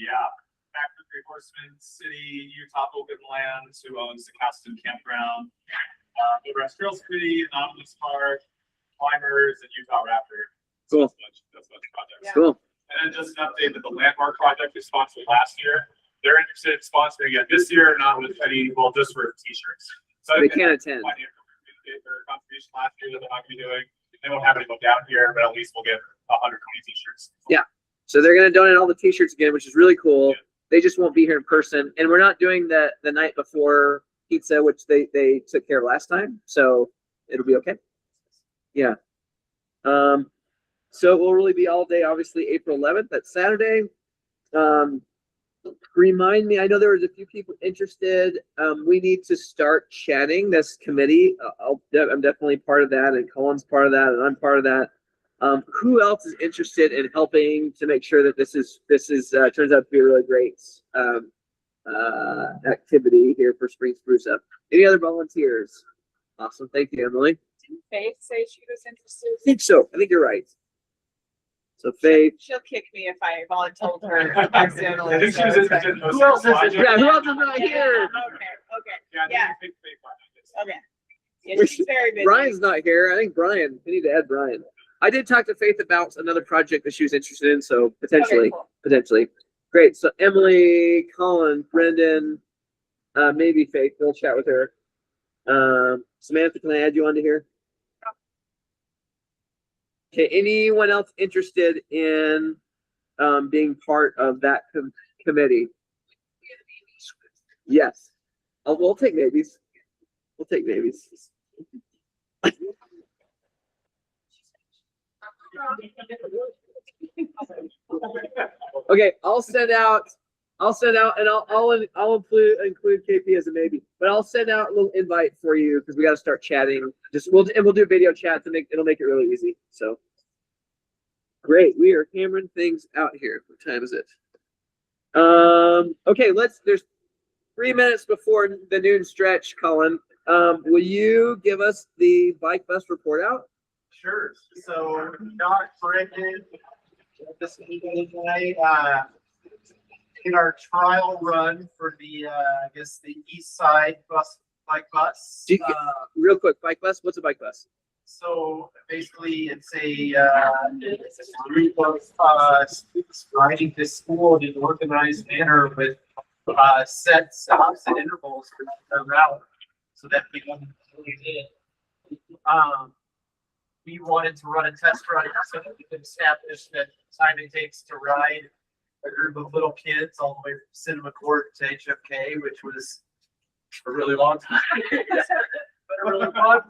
Yeah. Factor Three Horsemen, City, Utah Open Lands, who owns the Caston Campground, the Rest Trails Committee, Anomalous Park, Climbers, and Utah Raptor. Cool. That's much projects. Cool. And then just an update that the Landmark project we sponsored last year. They're interested in sponsoring it this year, not with any, well, just for t-shirts. So They can't attend. Their contribution last year that they're not gonna be doing. They won't have anyone down here, but at least we'll get 120 t-shirts. Yeah. So they're gonna donate all the t-shirts again, which is really cool. Yeah. They just won't be here in person, and we're not doing the night before pizza, which they took care of last time. So it'll be okay. Yeah. So it will really be all day. Obviously, April 11th. That's Saturday. Remind me. I know there was a few people interested. We need to start chatting this committee. I'm definitely part of that, and Colin's part of that, and I'm part of that. Who else is interested in helping to make sure that this turns out to be a really great activity here for Spring Spruce Up? Any other volunteers? Awesome. Thank you, Emily. Did Faith say she was interested? I think so. I think you're right. So Faith. She'll kick me if I voluntold her accidentally. I think she was interested in Who else is project. Yeah, who else is not here? Okay. Yeah. Okay. Yeah, she's very busy. Brian's not here. I think Brian. We need to add Brian. I did talk to Faith about another project that she was interested in, so potentially, Okay, cool. potentially. Great. So Emily, Colin, Brendan, maybe Faith. We'll chat with her. Samantha, can I add you onto here? Okay. Anyone else interested in being part of that committee? Yes. We'll take maybes. We'll take maybes. Okay, I'll send out, and I'll include KP as a maybe, but I'll send out a little invite for you because we got to start chatting. We'll do video chat to it'll make it really easy. So great, we are hammering things out here. What time is it? Okay, there's 3 minutes before the noon stretch, Colin. Will you give us the bike bus report out? Sure. So not printed this evening tonight. in our trial run for the, I guess, the east side bike bus. Real quick, bike bus? What's a bike bus? So basically, it's a group of students riding to school in an organized manner with set stops and intervals for the route, so that we can. We wanted to run a test run so that we could establish the time it takes to ride a group of little kids all the way from Cinema Court to HFK, which was a really long time. But a really fun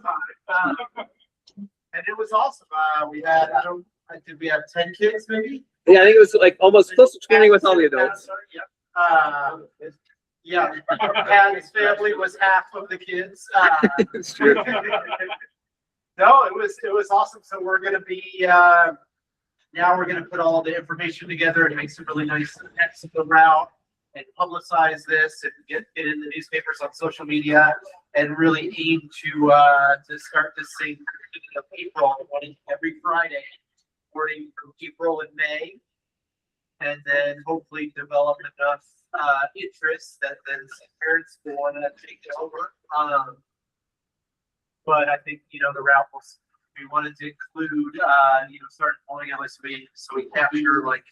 time. And it was awesome. We had, did we have 10 kids maybe? Yeah, I think it was like almost close to 20 with all the adults. Yeah, Pat's family was half of the kids. It's true. No, it was awesome. So we're gonna be now we're gonna put all the information together and make some really nice text of the route and publicize this and get it in the newspapers on social media and really aim to start this thing beginning of April, every Friday, starting from April and May, and then hopefully develop enough interest that then some parents will want to take it over. But I think, the route we wanted to include, start pulling out so we capture like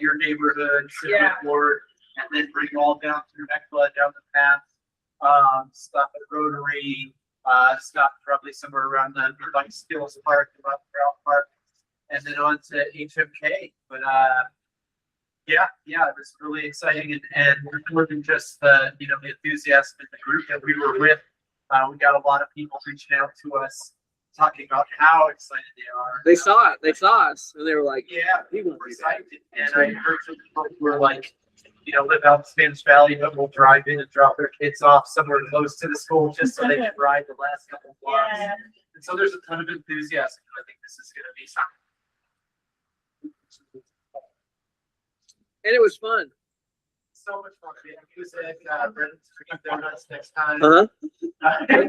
your neighborhood, Civic Ward, and then bring all down through Eckla, down the path, stop at Rotary, stop probably somewhere around the Bike Skills Park, about the route park, and then on to HMK. But yeah, it was really exciting and more than just the enthusiasm in the group that we were with. We got a lot of people reaching out to us, talking about how excited they are. They saw it. They saw us, and they were like, "Yeah, people were excited." And I heard some people who were like, live out in Spanish Valley, but will drive in and drop their kids off somewhere close to the school just so they can ride the last couple of blocks. Yeah. And so there's a ton of enthusiasm. I think this is going to be something. And it was fun. So much fun. He was at Brennan's Creek Donuts next time. Wouldn't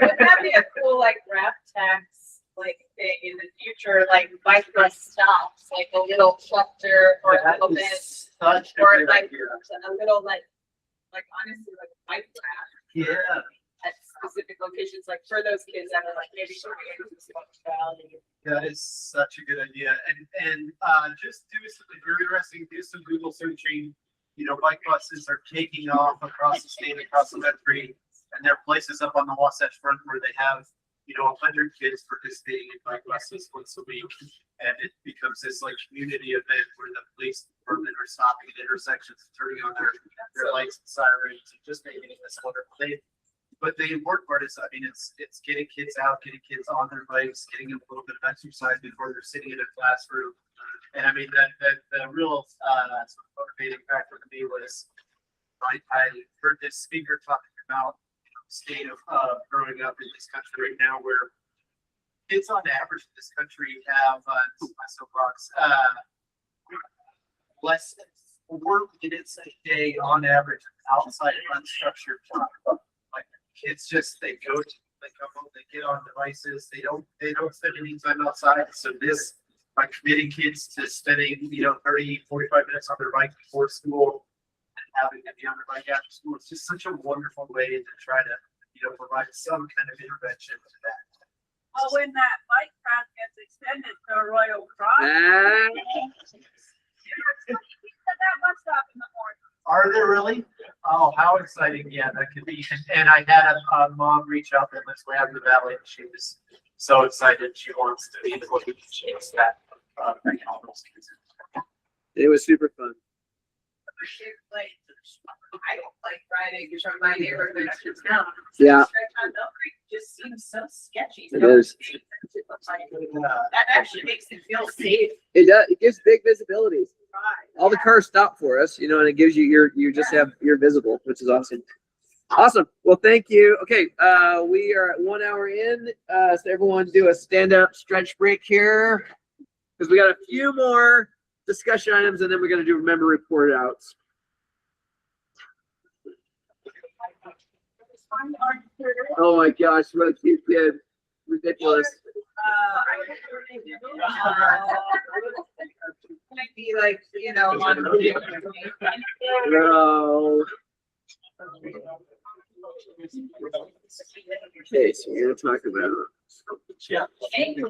that be a cool rap tax thing in the future, bike bus stops, like a little shelter or a little bit, or a little honestly bike rack. Yeah. At specific locations, for those kids that are maybe valley. That is such a good idea. And just do something if you're interested, do some Google searching. Bike buses are taking off across the state, across the country, and there are places up on the Wasatch Front where they have, 100 kids participating in bike buses once a week, and it becomes this community event where the police department are stopping at intersections, turning on their lights and sirens, and just making it this wonderful day. But the important part is, it's getting kids out, getting kids on their bikes, getting them a little bit of exercise before they're sitting in a classroom. And I mean, the real sort of motivating factor to me was I heard this speaker talking about the state of growing up in this country right now, where kids on average in this country have, this is my soapbox, less than 4 minutes a day on average outside of unstructured time. Kids they come home, they get on devices, they don't spend any time outside. So this, by committing kids to spending 30, 45 minutes on their bike before school and having them be on their bike after school, it's just such a wonderful way to try to provide some kind of intervention to that. Oh, when that bike path gets extended to a Royal Cross. That bus stop in the morning. Are there really? Oh, how exciting. Yeah, that could be. And I had a mom reach out that lives way out in the valley, and she was so excited. She wants to be able to chase that. It was super fun. I don't like riding from my neighborhood to town. Yeah. Mill Creek just seems so sketchy. It is. That actually makes it feel safe. It does. It gives big visibility. All the cars stop for us, and it gives you you're visible, which is awesome. Awesome. Well, thank you. Okay, we are at 1 hour in. So everyone do a stand up stretch break here, because we got a few more discussion items, and then we're going to do member report outs. Oh my gosh, what a cute kid. Ridiculous. Might be like, you know, on. No. Okay, so we're gonna talk about. Yeah. Ace,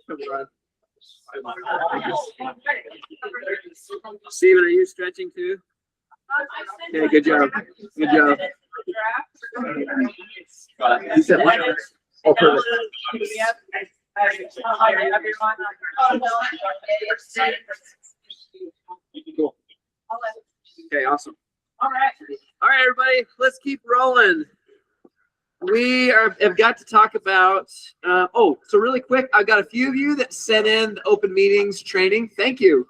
come on. Steven, are you stretching too? Okay, good job. Good job. You said what? Oh, perfect. Cool. Okay, awesome. All right. All right, everybody, let's keep rolling. Have got to talk about, so really quick, I've got a few of you that sent in the open meetings training. Thank you.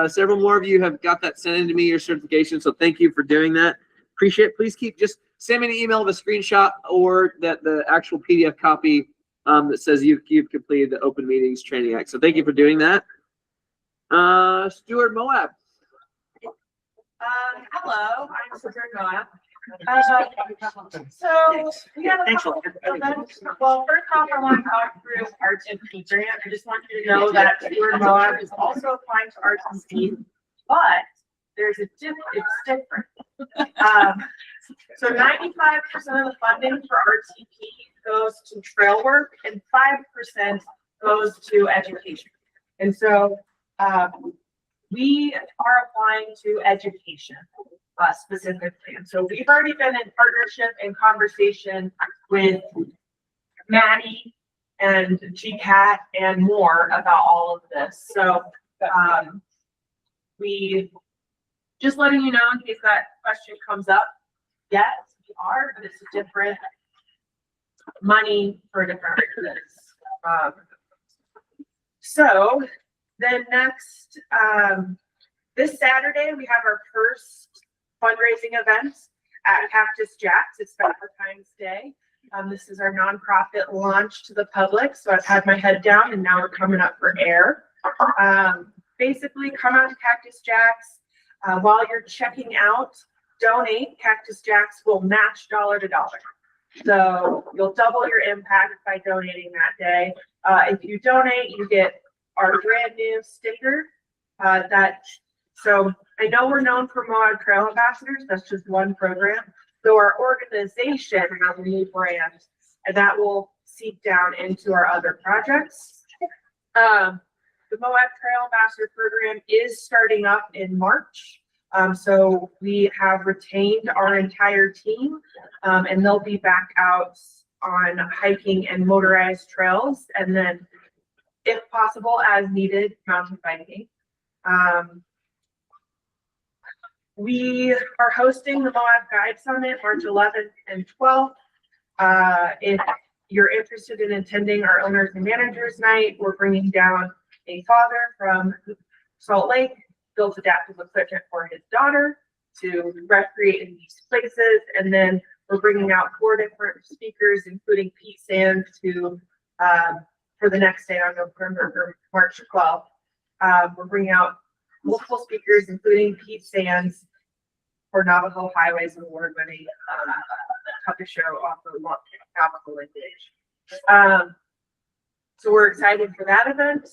Several more of you have got that sent in to me, your certification. So thank you for doing that. Appreciate it. Please just send me an email of a screenshot or the actual PDF copy that says you've completed the open meetings training act. So thank you for doing that. Stuart Moab. Hello, I'm Stuart Moab. So we have a couple of events. Well, first off, I want to talk through Arts and P grant. I just want you to know that Stuart Moab is also applying to Arts and P, but it's different. So 95% of the funding for RTP goes to trail work and 5% goes to education. And so we are applying to education specifically. And so we've already been in partnership and conversation with Maddie and GCAT and more about all of this. So we just letting you know in case that question comes up. Yes, we are, but it's different money for different reasons. So then next, this Saturday, we have our first fundraising event at Cactus Jack's. It's Valentine's Day. This is our nonprofit launch to the public. So I've had my head down and now we're coming up for air. Basically, come out to Cactus Jack's. While you're checking out, donate. Cactus Jack's will match dollar to dollar. So you'll double your impact by donating that day. If you donate, you get our brand new sticker. So I know we're known for Moab Trail Ambassadors. That's just one program. So our organization has a new brand, and that will seep down into our other projects. The Moab Trail Ambassador program is starting up in March. So we have retained our entire team, and they'll be back out on hiking and motorized trails, and then, if possible, as needed, mountain biking. We are hosting the Moab Guide Summit March 11th and 12th. If you're interested in attending our Owners and Managers Night, we're bringing down a father from Salt Lake, built adaptive equipment for his daughter to recreate in these places. And then we're bringing out 4 different speakers, including Pete Sands, for the next day on March 12th. We're bringing out multiple speakers, including Pete Sands for Navajo Highways award-winning puppet show off of Navajo Linkage. So we're excited for that event.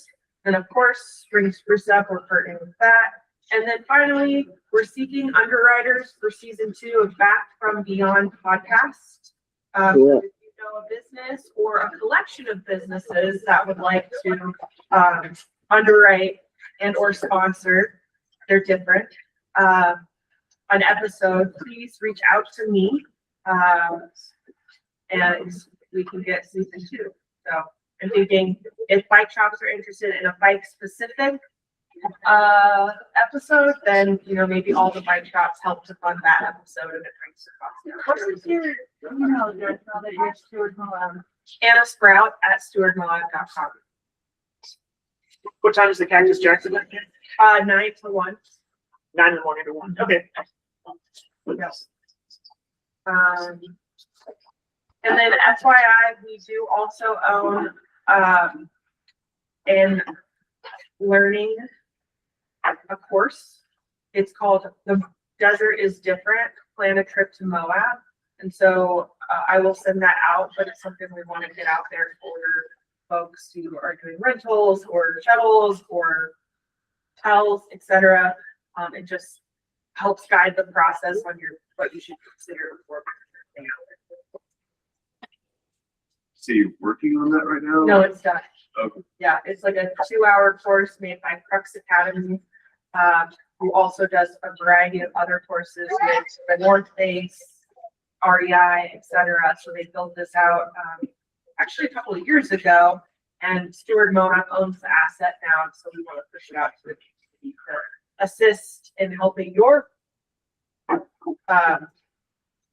And of course, Spring Spruce Up, we're partnering with that. And then finally, we're seeking underwriters for season 2 of Back from Beyond podcast. Cool. If you know a business or a collection of businesses that would like to underwrite and or sponsor, they're different, an episode, please reach out to me, and we can get season 2. So I'm thinking if bike shops are interested in a bike specific episode, then maybe all the bike shops help to fund that episode and it brings the cost down. What is your email address now that you're Stuart Moab? Anna Sprout at StuartMoab.com. What time is the Cactus Jack's event? 9 to 1. 9 in the morning to 1. Okay. Yes. And then FYI, we do also own an learning a course. It's called The Desert is Different, Plan a Trip to Moab. And so I will send that out, but it's something we want to get out there for folks who are doing rentals or shuttles or hotels, etc. It just helps guide the process on what you should consider before putting out there. So you're working on that right now? No, it's done. Okay. Yeah, it's like a 2-hour course made by Crux Academy. Who also does a variety of other courses with the North Base, REI, etc. So they built this out actually a couple of years ago, and Stuart Mohawk owns the asset now, so we want to push it out to the community to assist in helping your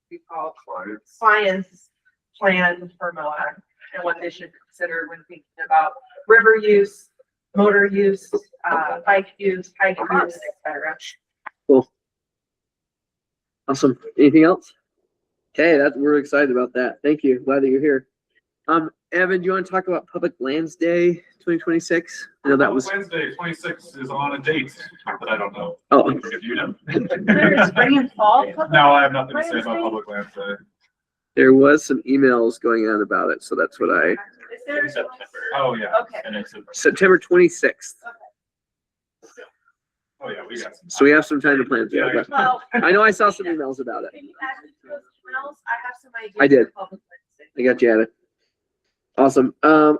we call clients plan for Moab and what they should consider when thinking about river use, motor use, bike use, hike use, etc. Cool. Awesome. Anything else? Okay, we're excited about that. Thank you. Glad that you're here. Evan, do you want to talk about Public Lands Day 2026? I know that was Wednesday, 26 is on a date that I don't know. Oh, If you know. There's spring and fall. No, I have nothing to say about Public Lands Day. there was some emails going on about it, so that's what I. Is there? Oh, yeah. Okay. And it's September 26th. oh, yeah, we got some. So we have some time to plan for that. Well, But I know I saw some emails about it. can you add me to those emails? I have some ideas. I did. for Public Lands I Day. got you at it. Awesome.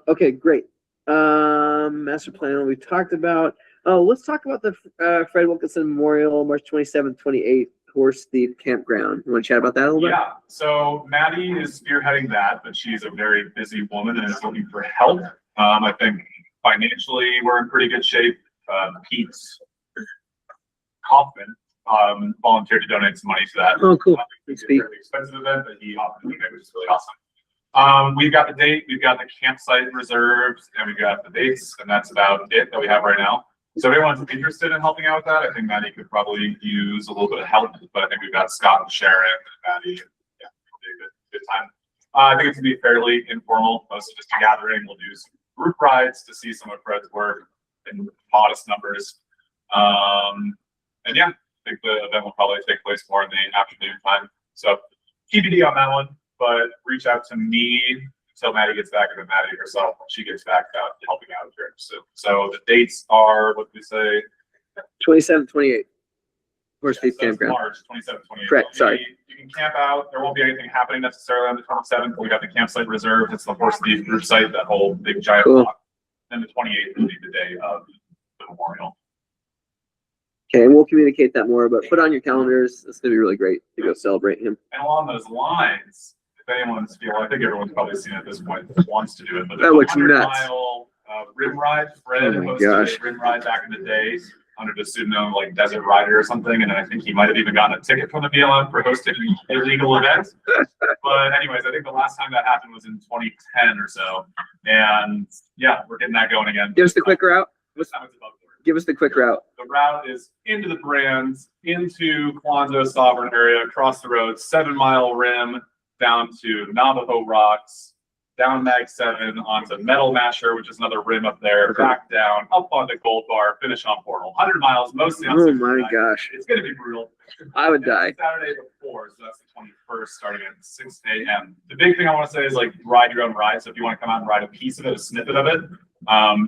Okay, great. Master plan we talked about. Oh, let's talk about the Fred Wilkinson Memorial, March 27th, 28th, Horse Thief Campground. You want to chat about that a little bit? Yeah, so Maddie is spearheading that, but she's a very busy woman and is looking for help. I think financially we're in pretty good shape. Pete Kaufman volunteered to donate some money to that. Oh, cool. It's a fairly expensive event, but he offered to donate, which is really awesome. We've got the date, we've got the campsite reserved, and we've got the dates, and that's about it that we have right now. So if anyone's interested in helping out with that, I think Maddie could probably use a little bit of help, but I think we've got Scott and Sharon and Maddie. Yeah, it'll be a good time. I think it's gonna be fairly informal, mostly just a gathering. We'll do some group rides to see some of Fred's work in modest numbers. And yeah, I think the event will probably take place more in the afternoon time. So TBD on that one, but reach out to me until Maddie gets back, and then Maddie herself, when she gets back, about helping out here. So the dates are, what did we say? 27th, 28th. Horse Thief So it's Campground. March 27th, 28th. Correct, sorry. You can camp out. There won't be anything happening necessarily on the 27th. We got the campsite reserved. It's the Horse Thief group site, that whole big giant Cool. block. Then the 28th will be the day of the memorial. Okay, and we'll communicate that more, but put on your calendars. It's gonna be really great to go celebrate him. And along those lines, if anyone's I think everyone's probably seen it at this point, wants to do it, but That looks nuts. 100-mile rim ride. Fred Oh my hosted gosh. a rim ride back in the day under the pseudonym like Desert Rider or something, and then I think he might have even gotten a ticket from the BLM for hosting an illegal event. But anyways, I think the last time that happened was in 2010 or so, and yeah, we're getting that going again. Give us the quick route. This time it's above board. Give us the quick route. The route is into the Brands, into Kwanzaa Sovereign area, across the road, 7-mile rim, down to Navajo Rocks, down Mag 7, onto Metal Masher, which is another rim up there, back down, up onto Gold Bar, finish on Portal. 100 miles, mostly on Oh 69. my gosh. It's gonna be brutal. I would And die. it's Saturday before, so that's the 21st, starting at 6 a.m. The big thing I want to say is like ride your own ride. So if you want to come out and ride a piece of it, a snippet of it,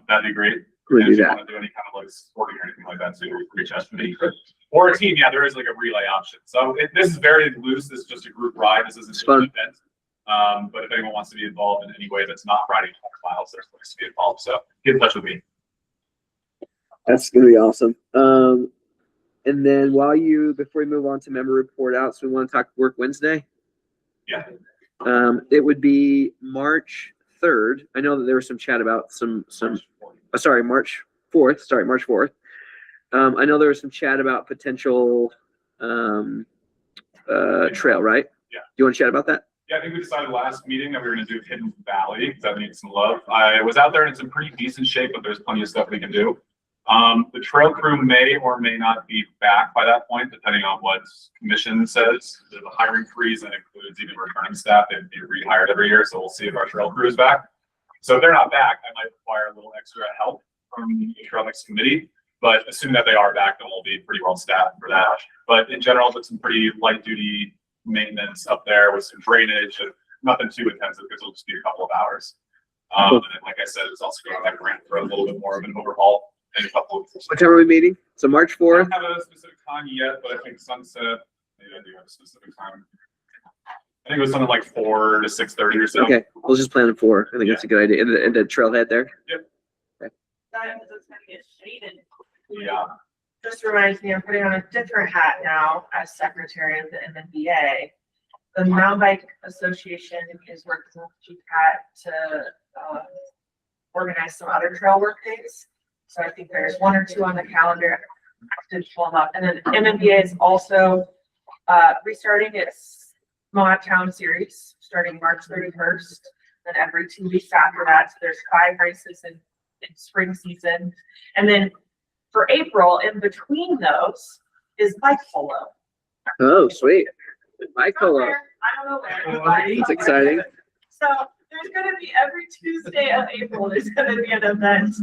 that'd be great. We'll And do if you that. want to do any kind of like sporting or anything like that, so you reach out to me. Or a team, yeah, there is like a relay option. So this is very loose. This is just a group ride. This isn't fun. an event. But if anyone wants to be involved in any way that's not riding 100 miles, there's ways to be involved. So get in touch with me. That's gonna be awesome. And then before we move on to member report outs, we want to talk Work Wednesday. Yeah. It would be March 3rd. I know that there was some chat about March 4th. Sorry, March 4th. I know there was some chat about potential trail, right? Yeah. Do you want to chat about that? Yeah, I think we decided last meeting that we were going to do Hidden Valley because that needs some love. I was out there in some pretty decent shape, but there's plenty of stuff we can do. The trail crew may or may not be back by that point, depending on what commission says. There's a hiring freeze that includes even returning staff. They'd be rehired every year, so we'll see if our trail crew is back. So if they're not back, I might require a little extra help from the Trail Mix committee. But assuming that they are back, then we'll be pretty well staffed for that. But in general, with some pretty light duty maintenance up there with some drainage and nothing too intensive because it'll just be a couple of hours. And then, like I said, it's also going to grant for a little bit more of an overhaul in a couple of weeks. What time are we meeting? So March I 4th? don't have a specific time yet, but I think sunset, maybe I do have a specific time. I think it was something like 4 to 6:30 or so. Okay, we'll just plan it 4. I think that's a good idea. In the trailhead there. Yep. It's gonna get shaded. Yeah. Just reminds me, I'm putting on a different hat now as secretary of the MNBA. The Mountain Bike Association is working with GCAT to organize some other trail work days. So I think there's 1 or 2 on the calendar to pull them up. And then MNBA is also restarting its Moab Town series starting March 31st. And every 2 weeks after that, so there's 5 races in spring season. And then for April, in between those, is bike polo. Oh, sweet. Bike polo. Somewhere, I don't know where. but That's exciting. So there's gonna be every Tuesday of April, there's gonna be an event.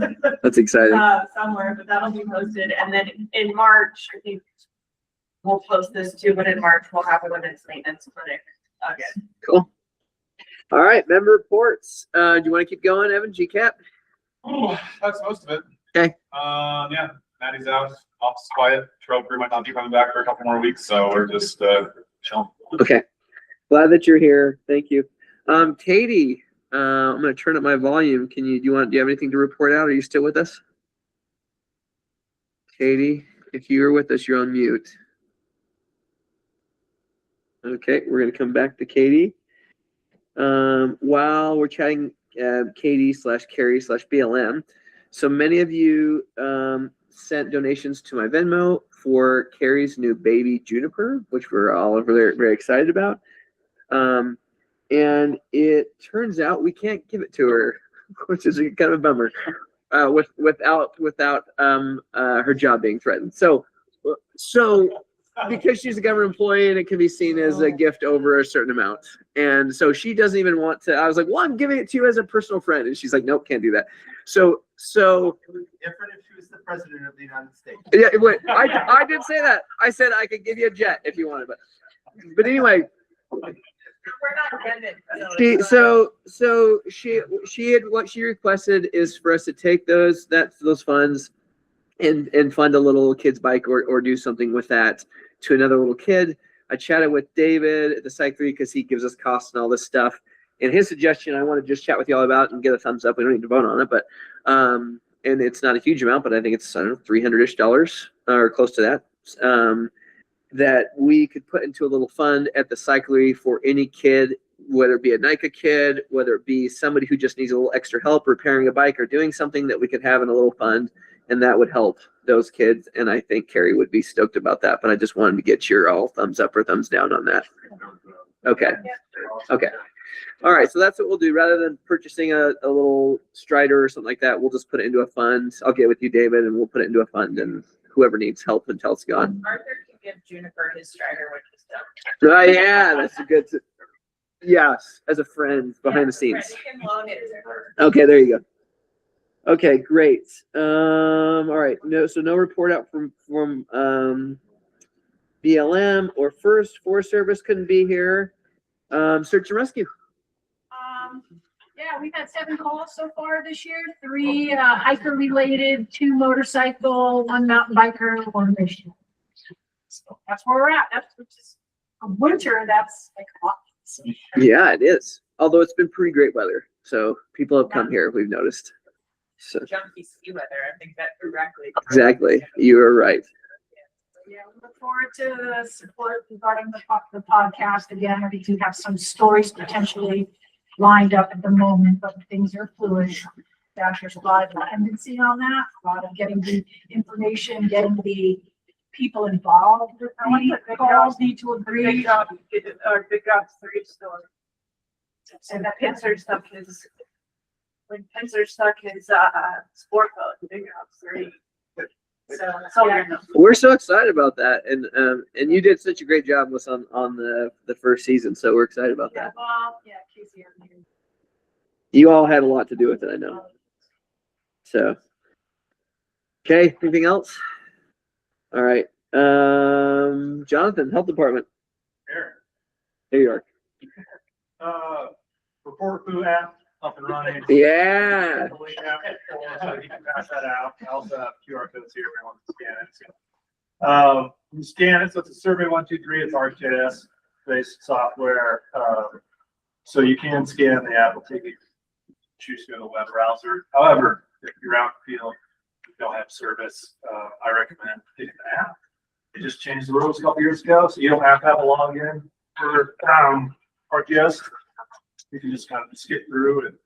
That's exciting. Somewhere, but that'll be posted. And then in March, I think we'll post this too, but in March, we'll have a women's maintenance clinic again. Cool. All right, member reports. Do you want to keep going, Evan? GCAP? Oh, that's most of it. Okay. Yeah, Maddie's out, office quiet, trail crew might not be coming back for a couple more weeks, so we're just chilling. Okay. Glad that you're here. Thank you. Katie, I'm going to turn up my volume. Do you have anything to report out? Are you still with us? Katie, if you're with us, you're on mute. Okay, we're going to come back to Katie. While we're chatting, Katie/Carrie/BLM. So many of you sent donations to my Venmo for Carrie's new baby Juniper, which we're all over there very excited about. And it turns out we can't give it to her, which is kind of a bummer, without her job being threatened. So because she's a government employee and it can be seen as a gift over a certain amount. And so she doesn't even want to, I was like, well, I'm giving it to you as a personal friend. And she's like, nope, can't do that. So Different if she was the president of the United States. yeah, I did say that. I said I could give you a jet if you wanted, but anyway. We're not getting She what she requested is for us to take those funds and fund a little kid's bike or do something with that to another little kid. I chatted with David at the Psych 3 because he gives us costs and all this stuff. And his suggestion, I want to just chat with y'all about and get a thumbs up. We don't need to vote on it, but and it's not a huge amount, but I think it's, I don't know, $300-ish or close to that. That we could put into a little fund at the Psych 3 for any kid, whether it be a NICA kid, whether it be somebody who just needs a little extra help repairing a bike or doing something that we could have in a little fund, and that would help those kids. And I think Carrie would be stoked about that, but I just wanted to get your all thumbs up or thumbs down on that. Okay. Okay. All right. So that's what we'll do. Rather than purchasing a little Strider or something like that, we'll just put it into a fund. I'll get with you, David, and we'll put it into a fund, and whoever needs help until it's gone. Arthur can give Juniper his Strider when he's done. Oh, yeah, that's a good. Yes, as a friend behind the scenes. You can loan it to her. Okay, there you go. Okay, great. All right. No report out from BLM or Forest Service couldn't be here. Search and rescue. Yeah, we've had 7 calls so far this year. 3 hiker related, 2 motorcycle, 1 mountain biker, 1 mission. So that's where we're at. That's which is a winter. That's like hot. So. Yeah, it is. Although it's been pretty great weather, so people have come here. We've noticed. So Junky ski weather, I think that directly. exactly, you are right. Yeah, we look forward to the support regarding the podcast again. We do have some stories potentially lined up at the moment, but things are fluid. There's a lot of dependency on that, a lot of getting the information, getting the people involved with the calls need to agree. Big Jobs 3 still. And that Pincer stuck his, when Pincer stuck his, sport coat, Big Jobs 3. So yeah. We're so excited about that, and you did such a great job with us on the first season, so we're excited about that. Well, yeah, Casey. You all had a lot to do with it, I know. So, okay, anything else? All right, Jonathan, Health Department. Here. New York. Report Foo app up and running. Yeah. So you can pass that out. I also have QR codes here if you want to scan it. You scan it, so it's a Survey 123. It's ArcGIS based software. So you can scan the app. It'll take you, choose to go to the web browser. However, if you're out in the field, you don't have service, I recommend taking the app. They just changed the rules a couple years ago, so you don't have to have a login for ArcGIS. You can just kind of skip through and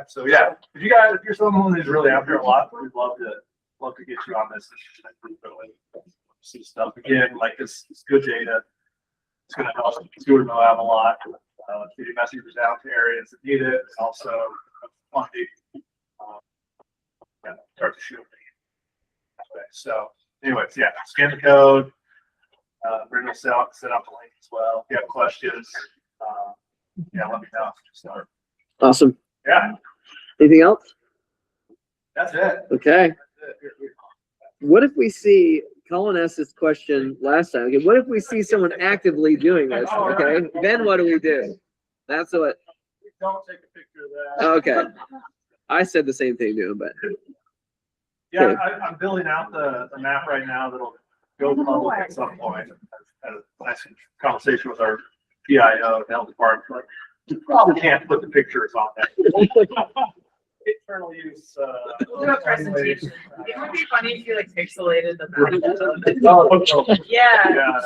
so yeah. If you're someone who's really out there a lot, we'd love to get you on this. See stuff again, like this good data. It's going to help Stewart know have a lot. Getting messages out to areas that need it, and also funding. Start to shoot. So, anyways, yeah, scan the code. Bring us out, set up a link as well. If you have questions, let me know. So, Awesome. yeah, Anything else? that's it. Okay. What if we see, Colin asked this question last time. Okay, what if we see someone actively doing this? Okay, then what do we do? That's what. Don't take a picture of that. Okay. I said the same thing to him, but. Yeah, Okay. I'm building out the map right now that'll go public at some point. I had a nice conversation with our PIO, the health department. Like, you probably can't put the pictures on that. Internal use. We'll do a presentation. It would be funny if you like pixelated the map. Yeah.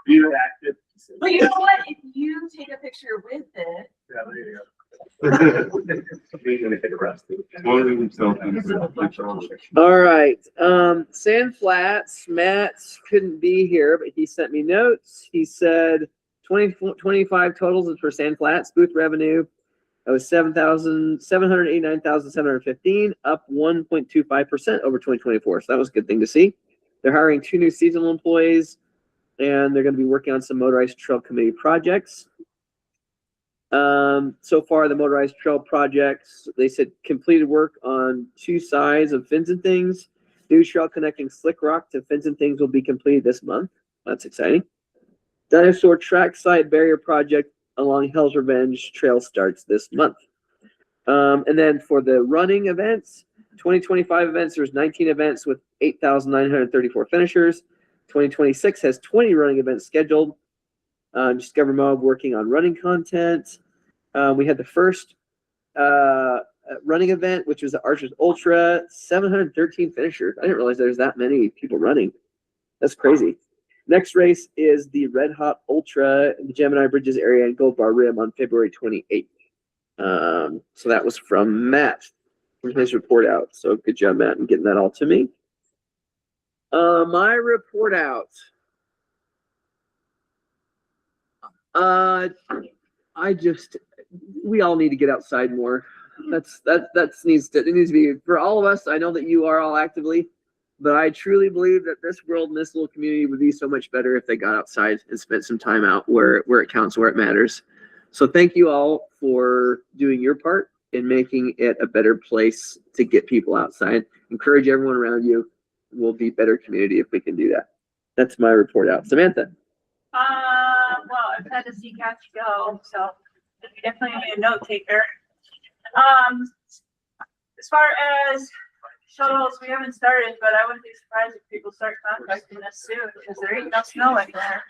You acted. But you know what? If you take a picture with it. Yeah, there you go. All right. Sand Flats, Matt couldn't be here, but he sent me notes. He said 25 totals for Sand Flats. Booth revenue was 789,715, up 1.25% over 2024. So that was a good thing to see. They're hiring 2 new seasonal employees, and they're going to be working on some motorized trail committee projects. So far, the motorized trail projects, they said completed work on 2 sides of Fins and Things. New trail connecting Slick Rock to Fins and Things will be completed this month. That's exciting. Dinosaur trackside barrier project along Hell's Revenge Trail starts this month. And then for the running events, 2025 events, there's 19 events with 8,934 finishers. 2026 has 20 running events scheduled. Discover Mob working on running content. We had the first running event, which was the Archers Ultra, 713 finishers. I didn't realize there's that many people running. That's crazy. Next race is the Red Hot Ultra in the Gemini Bridges area and Gold Bar Rim on February 28th. So that was from Matt from his report out. So good job, Matt, in getting that all to me. My report out. We all need to get outside more. It needs to be for all of us. I know that you are all actively, but I truly believe that this world and this little community would be so much better if they got outside and spent some time out where it counts, where it matters. So thank you all for doing your part in making it a better place to get people outside. Encourage everyone around you. We'll be a better community if we can do that. That's my report out. Samantha. Well, I've had to see Kathy go, so definitely be a note taker. As far as shuttles, we haven't started, but I wouldn't be surprised if people start contacting us soon because there ain't no snow anywhere.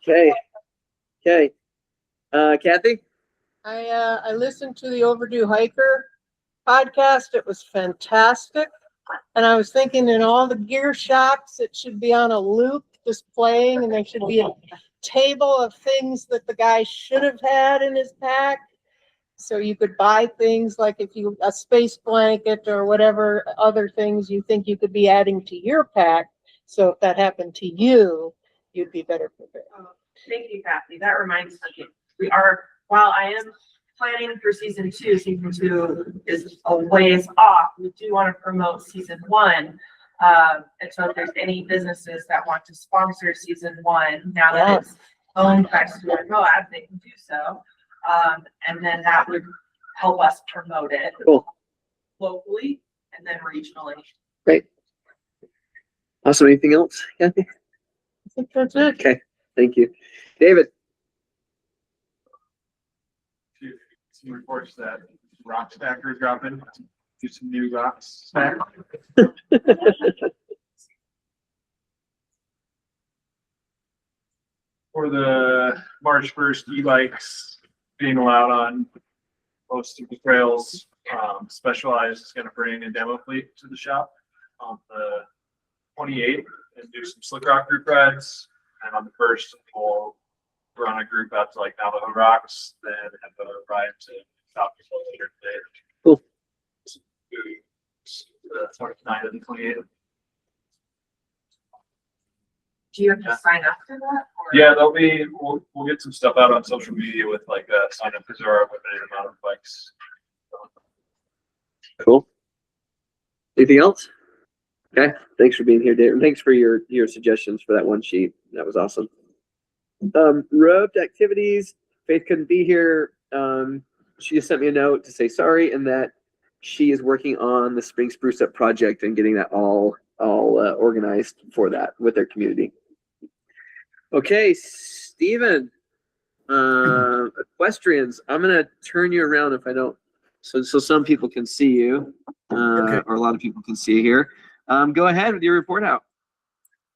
Okay. Kathy? I listened to the Overdue Hiker podcast. It was fantastic. And I was thinking in all the gear shops, it should be on a loop just playing, and there should be a table of things that the guy should have had in his pack. So you could buy things like a space blanket or whatever other things you think you could be adding to your pack. So if that happened to you, you'd be better prepared. Thank you, Kathy. That reminds me, while I am planning for season 2 is a ways off. We do want to promote season 1. And so if there's any businesses that want to sponsor season 1, now that it's owned by Stewart Moab, they can do so. And then that would help us promote it locally and then regionally. Great. Awesome. Anything else, Kathy? think that's it. Okay, thank you. David? Some reports that rock stackers dropping, do some new rocks stack. For the March 1st e-bikes being allowed on most of the trails, Specialized is going to bring a demo fleet to the shop on the 28th and do some slick rock group rides. And on the 1st, we'll run a group out to like Navajo Rocks, then have a ride to South Dakota later today. Cool. The 29th and the 28th. Do you have to sign up for that? Or? Yeah, we'll get some stuff out on social media with like sign up for our limited amount of bikes. Cool. Anything else? Okay, thanks for being here, David. Thanks for your suggestions for that one sheet. That was awesome. Road activities. Faith couldn't be here. She just sent me a note to say sorry and that she is working on the Spring Spruce Up project and getting that all organized for that with their community. Okay, Steven, equestrians. I'm gonna turn you around if I don't, so some people can see you, Okay. or a lot of people can see you here. Go ahead with your report out.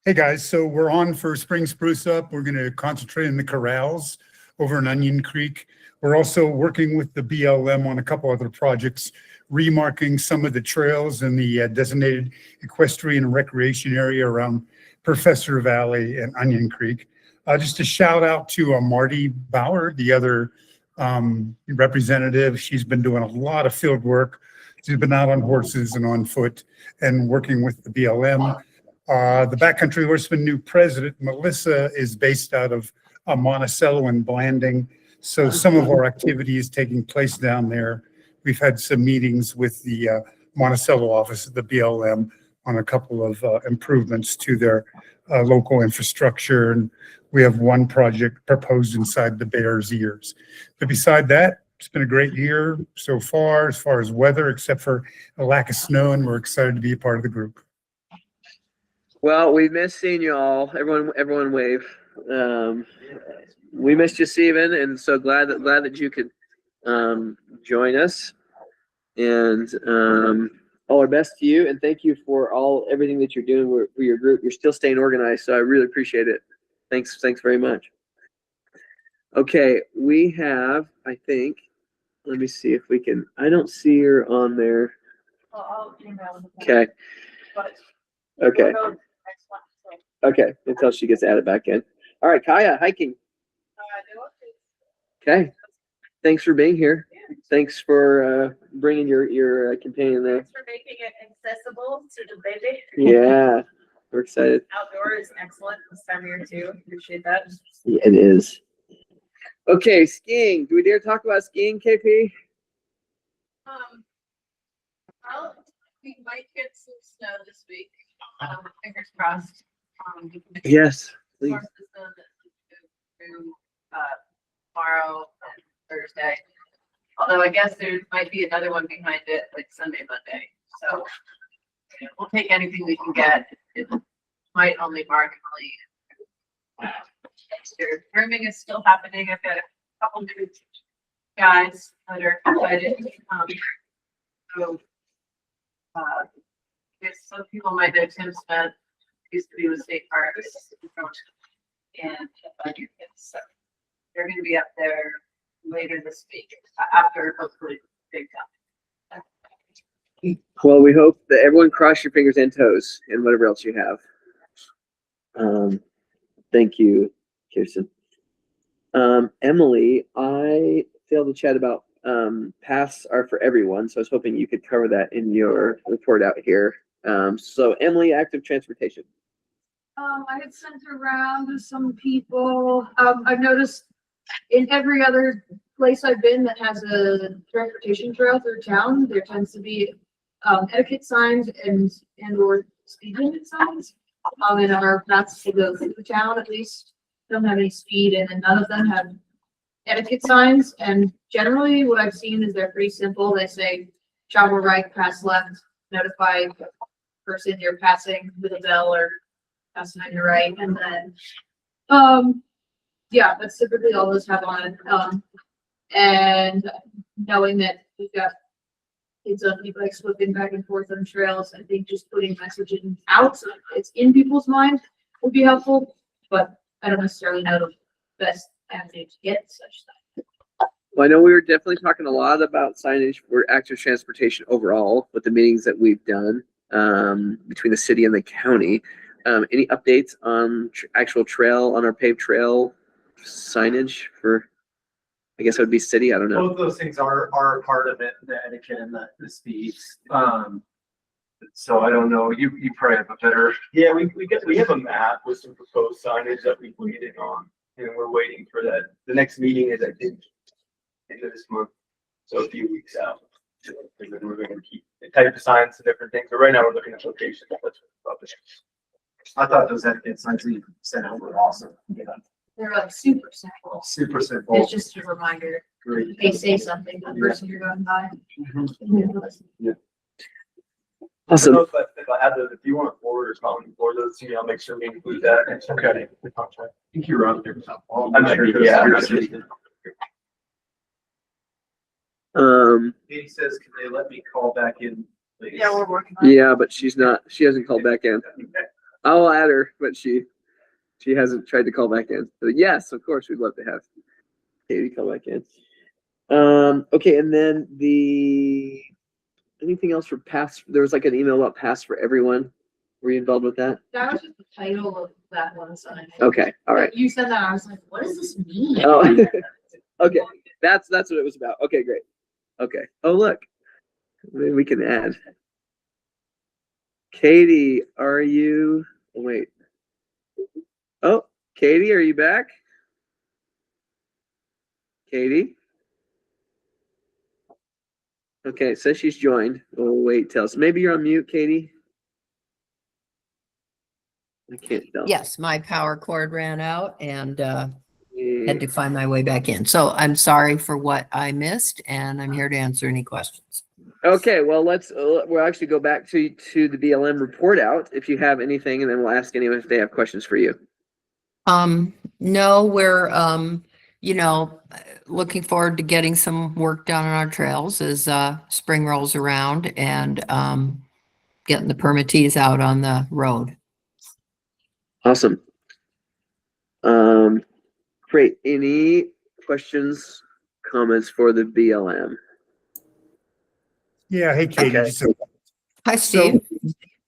Hey guys, so we're on for Spring Spruce Up. We're going to concentrate in the corrals over in Onion Creek. We're also working with the BLM on a couple other projects, remarking some of the trails in the designated equestrian and recreation area around Professor Valley and Onion Creek. Just a shout out to Marty Bauer, the other representative. She's been doing a lot of field work. She's been out on horses and on foot and working with the BLM. The Backcountry Horseman new president, Melissa, is based out of Monticello and Blanding. So some of our activity is taking place down there. We've had some meetings with the Monticello office of the BLM on a couple of improvements to their local infrastructure. And we have one project proposed inside the Bears Ears. But beside that, it's been a great year so far as weather, except for a lack of snow, and we're excited to be a part of the group. Well, we missed seeing you all. Everyone wave. We missed you, Steven, and so glad that you could join us. And all our best to you, and thank you for everything that you're doing for your group. You're still staying organized, so I really appreciate it. Thanks very much. Okay, we have, I think, let me see if we can, I don't see her on there. I'll email. Okay. But Okay. we'll go next one, so. Okay, until she gets added back in. All right, Kaya, hiking. No updates. Okay. Thanks for being here. Thanks for bringing your companion there. Thanks for making it accessible to the baby. Yeah, we're excited. Outdoor is excellent this time of year too. Appreciate that. Yeah, it is. Okay, skiing. Do we dare talk about skiing, KP? Well, we might get some snow this week. Fingers crossed. Yes, please. Course is through tomorrow and Thursday. Although I guess there might be another one behind it, like Sunday, Monday. So we'll take anything we can get. It might only marginally. Grooming is still happening. I've got a couple new guys that are excited to come. So, yes, some people might know Tim Smith, used to be with State Parks, and so they're going to be up there later this week after hopefully big time. Well, we hope that everyone cross your fingers and toes and whatever else you have. Thank you, Kirsten. Emily, I failed to chat about paths are for everyone, so I was hoping you could cover that in your report out here. So Emily, active transportation. I had sent around to some people. I've noticed in every other place I've been that has a transportation trail through town, there tends to be etiquette signs and or speed limit signs. In our paths to go through the town, at least don't have any speed, and then none of them have etiquette signs. And generally, what I've seen is they're pretty simple. They say travel right, pass left, notify the person you're passing with a bell or past 9 to right, and then, yeah, that's typically all those have on, and knowing that we've got kids on e-bikes flipping back and forth on trails, I think just putting messaging out so it's in people's mind would be helpful, but I don't necessarily know the best avenue to get such stuff. Well, I know we were definitely talking a lot about signage for active transportation overall with the meetings that we've done between the city and the county. Any updates on actual trail, on our paved trail signage for, I guess it would be city, I don't know. Both of those things are part of it, the etiquette and the speeds. So I don't know, you probably have a better. Yeah, we have a map with some proposed signage that we're waiting on, and we're waiting for that. The next meeting is, I think, end of this month, so a few weeks out. And then we're gonna keep the type of signs and different things, but right now we're looking at locations. I thought those etiquette signs that you sent out were awesome. Yeah. They're like super simple. Super simple. It's just a reminder. Great. They say something to the person you're going by. Yeah. Awesome. If I have those, if you want to forward or comment forward those to me, I'll make sure we include that. Okay. I think you're on there. I'm sure, yeah. Katie says, can they let me call back in, please? Yeah, we're working on it. Yeah, but she hasn't called back in. I'll add her, but she hasn't tried to call back in. But yes, of course, we'd love to have Katie call back in. Okay, and then anything else for pass? There was like an email about pass for everyone. Were you involved with that? That was just the title of that one sign. Okay, all right. You said that, I was like, what does this mean? Oh, okay. That's what it was about. Okay, great. Okay. Oh, look, maybe we can add. Katie, are you? Oh, wait. Oh, Katie, are you back? Katie? Okay, it says she's joined. Oh, wait, tell us. Maybe you're on mute, Katie. I can't tell. Yes, my power cord ran out and had to find my way back in. So I'm sorry for what I missed, and I'm here to answer any questions. Okay, well, we'll actually go back to the BLM report out if you have anything, and then we'll ask anyone if they have questions for you. No, we're looking forward to getting some work done on our trails as spring rolls around and getting the permittees out on the road. Awesome. Great. Any questions, comments for the BLM? Yeah. Hey, Katie. Okay. Hi, Steve.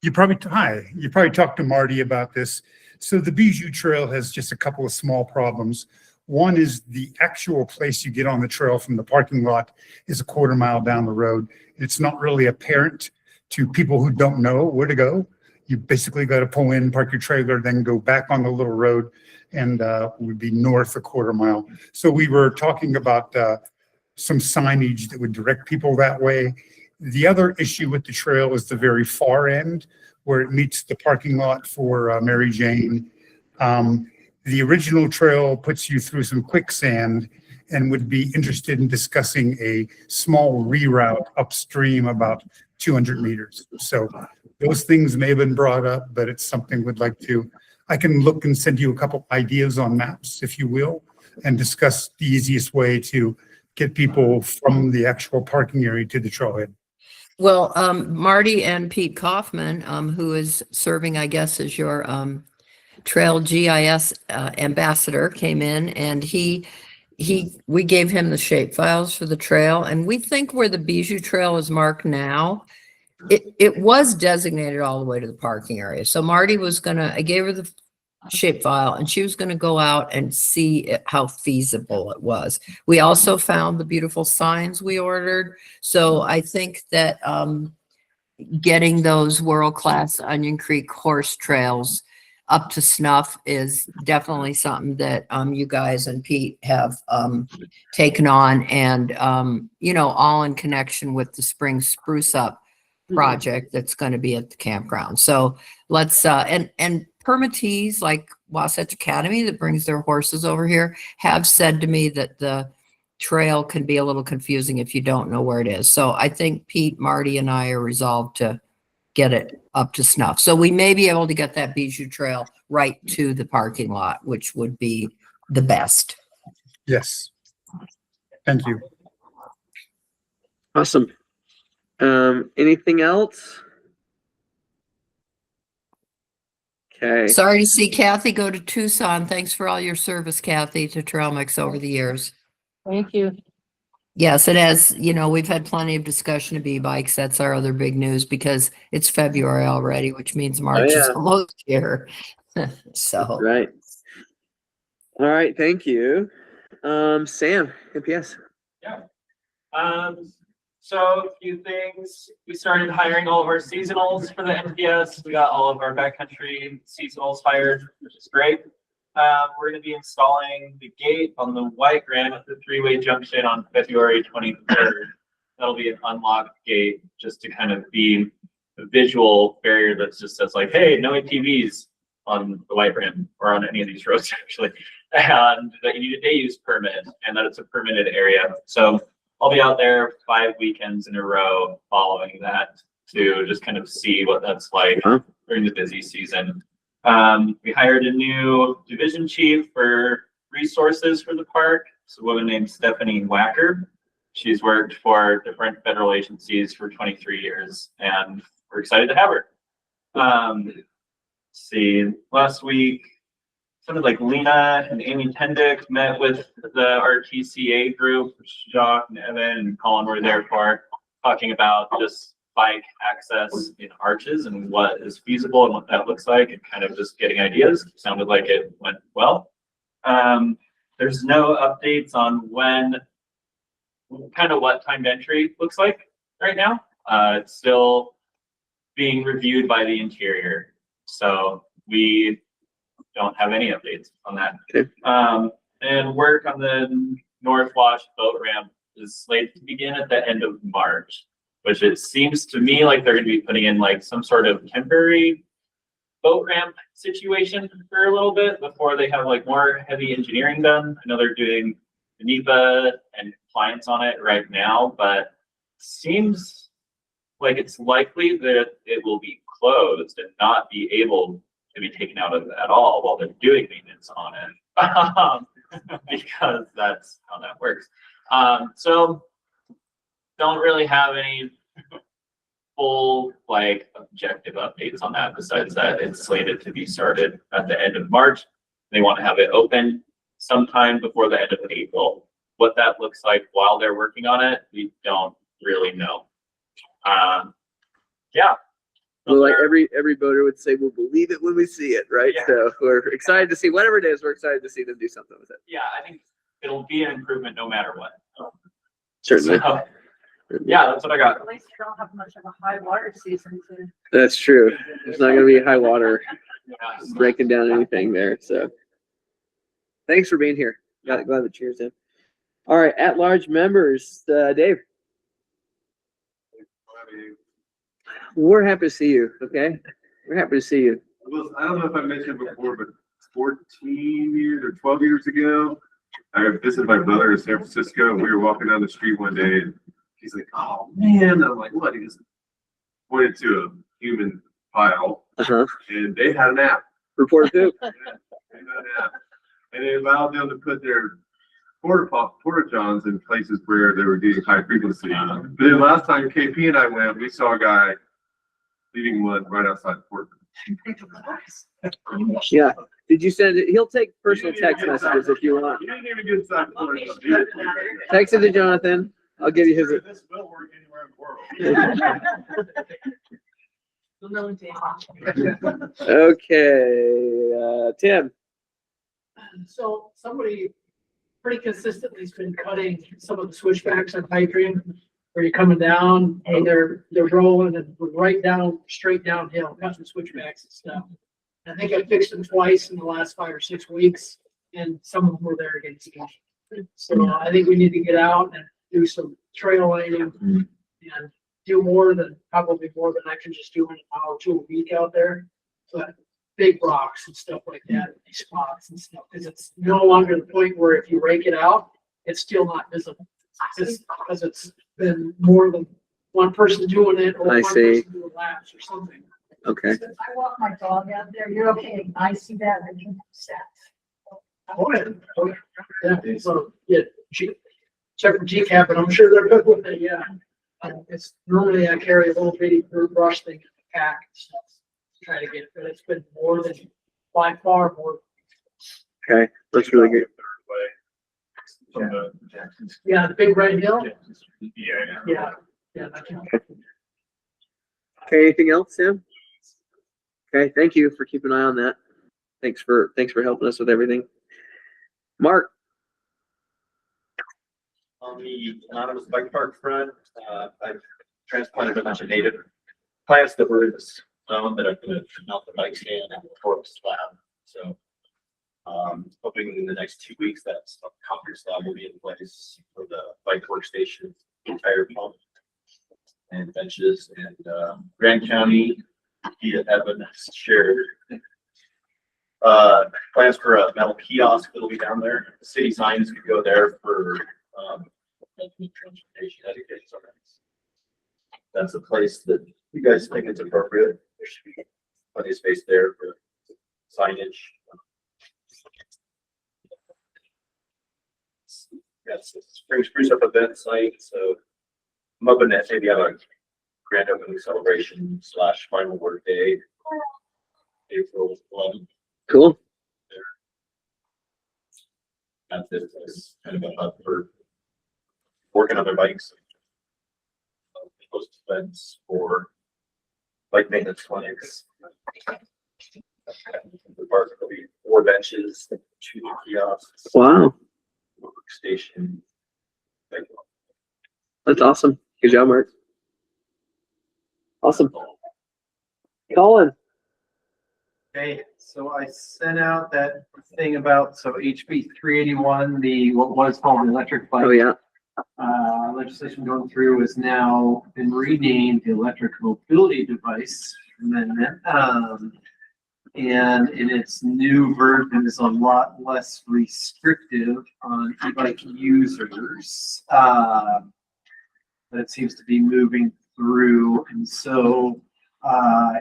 You probably talked to Marty about this. So the Bijou Trail has just a couple of small problems. One is the actual place you get on the trail from the parking lot is a quarter mile down the road. It's not really apparent to people who don't know where to go. You basically got to pull in, park your trailer, then go back on the little road, and would be north a quarter mile. So we were talking about some signage that would direct people that way. The other issue with the trail is the very far end where it meets the parking lot for Mary Jane. The original trail puts you through some quicksand and would be interested in discussing a small reroute upstream about 200 meters. So those things may have been brought up, but it's something we'd like to, I can look and send you a couple ideas on maps, if you will, and discuss the easiest way to get people from the actual parking area to the trailhead. Well, Marty and Pete Kaufman, who is serving, I guess, as your Trail GIS ambassador, came in, and we gave him the shape files for the trail, and we think where the Bijou Trail is marked now, it was designated all the way to the parking area. So Marty was I gave her the shape file, and she was gonna go out and see how feasible it was. We also found the beautiful signs we ordered. So I think that getting those world-class Onion Creek horse trails up to snuff is definitely something that you guys and Pete have taken on, and all in connection with the spring spruce up project that's going to be at the campground. So let's and permittees like Wasatch Academy that brings their horses over here have said to me that the trail can be a little confusing if you don't know where it is. So I think Pete, Marty, and I are resolved to get it up to snuff. So we may be able to get that Bijou Trail right to the parking lot, which would be the best. Yes. Thank you. Awesome. Anything else? Okay. Sorry to see Kathy go to Tucson. Thanks for all your service, Kathy, to Trail Mix over the years. Thank you. Yes, it has, we've had plenty of discussion of e-bikes. That's our other big news because it's February already, which means March is yeah. almost here. So. Right. All right. Thank you. Sam, NPS. Yeah. So a few things. We started hiring all of our seasonals for the NPS. We got all of our backcountry seasonals hired, which is great. We're going to be installing the gate on the White Grand at the three-way junction on February 23rd. That'll be an unlocked gate just to kind of be a visual barrier that just says like, hey, no ATVs on the White Grand or on any of these roads actually. And that you need a day use permit and that it's a permitted area. So I'll be out there 5 weekends in a row following that to just kind of see what that's like during the busy season. We hired a new division chief for resources for the park. It's a woman named Stephanie Wacker. She's worked for different federal agencies for 23 years, and we're excited to have her. Let's see, last week, something like Lena and Amy Tendick met with the RTCA group, which Jacques and Evan and Colin were there for, talking about just bike access in arches and what is feasible and what that looks like and kind of just getting ideas. Sounded like it went well. There's no updates on kind of what timed entry looks like right now. It's still being reviewed by the interior. So we don't have any updates on that. Okay. And work on the North Wash boat ramp is slated to begin at the end of March, which it seems to me like they're going to be putting in like some sort of temporary boat ramp situation for a little bit before they have like more heavy engineering done. I know they're doing the NEPA and compliance on it right now, but seems like it's likely that it will be closed and not be able to be taken out of it at all while they're doing maintenance on it, because that's how that works. So don't really have any full like objective updates on that besides that it's slated to be started at the end of March. They want to have it open sometime before the end of April. What that looks like while they're working on it, we don't really know. Yeah. Well, like every boater would say, we'll believe it when we see it, right? Yeah. So we're excited to see whatever it is. We're excited to see them do something with it. Yeah, I think it'll be an improvement no matter what. Certainly. So, yeah, that's what I got. At least you don't have much of a high water season to. That's true. There's not going to be high water breaking down anything there. So thanks for being here. Glad the cheers in. All right, at large members, Dave. We're happy to see you. Okay, we're happy to see you. Well, I don't know if I mentioned before, but 14 years or 12 years ago, I visited my brother in San Francisco. And we were walking down the street one day, and he's like, "Oh man!" I'm like, "What?" He just pointed to a human pile, and they had an app. Report to. They had an app, and it allowed them to put their porta johns in places where they were getting high frequency. But then last time KP and I went, we saw a guy leaving one right outside the port. Yeah. Did you send it? He'll take personal text messages if you want. You didn't even get inside the port. Text it to Jonathan. I'll give you his. This will work anywhere in the world. Okay, Tim. So somebody pretty consistently has been cutting some of the switchbacks on Hadrian, where you're coming down and they're rolling and right down, straight downhill, cutting switchbacks and stuff. I think I fixed them twice in the last 5 or 6 weeks, and some of them were there against me. So I think we need to get out and do some trail lighting and do probably more than I can just do an hour or two a week out there. But big rocks and stuff like that, these spots and stuff, because it's no longer the point where if you rake it out, it's still not visible. Just because it's been more than one person doing it or I one see. person doing laps or something. Okay. I walk my dog out there, you're okay, I see that, and you step. Oh, yeah. Oh, yeah. So, yeah, check with GCAP, and I'm sure they're good with it, yeah. It's normally I carry a little bitty brush thing in the pack, so try to get it, but it's been more than, by far more. Okay. That's really good. From the Jacksons. Yeah, the big red hill, Yeah. yeah, yeah. that's- Okay. Anything else, Sam? Okay. Thank you for keeping an eye on that. Thanks for helping us with everything. Mark. On the anonymous bike park front, I've transplanted a bunch of native plants that were in this zone that I've gonna mount the bike stand and torque slab. So, hoping in the next 2 weeks that concrete slab will be in place for the bike workstation, tire pump, and benches. And Grand County, via Evan, shared plans for a metal kiosk that'll be down there. The city signs could go there for transportation education. That's a place that you guys think it's appropriate. There should be plenty of space there for signage. Yes, it's Spring Spruce Up event site, so I'm hoping that maybe have a grand opening celebration / final work day, April 11th. Cool. And this is kind of a hub for working on their bikes. Post events for bike maintenance clinics. The park will be 4 benches, 2 kiosks. Wow. Workstation. That's awesome. Good job, Mark. Awesome. Colin. Okay, so I sent out that thing about, so HB 381, the, what was called the electric bike. Oh, yeah. Legislation going through is now been renamed the electric mobility device amendment. And in its new version is a lot less restrictive on e-bike users. But it seems to be moving through, and so a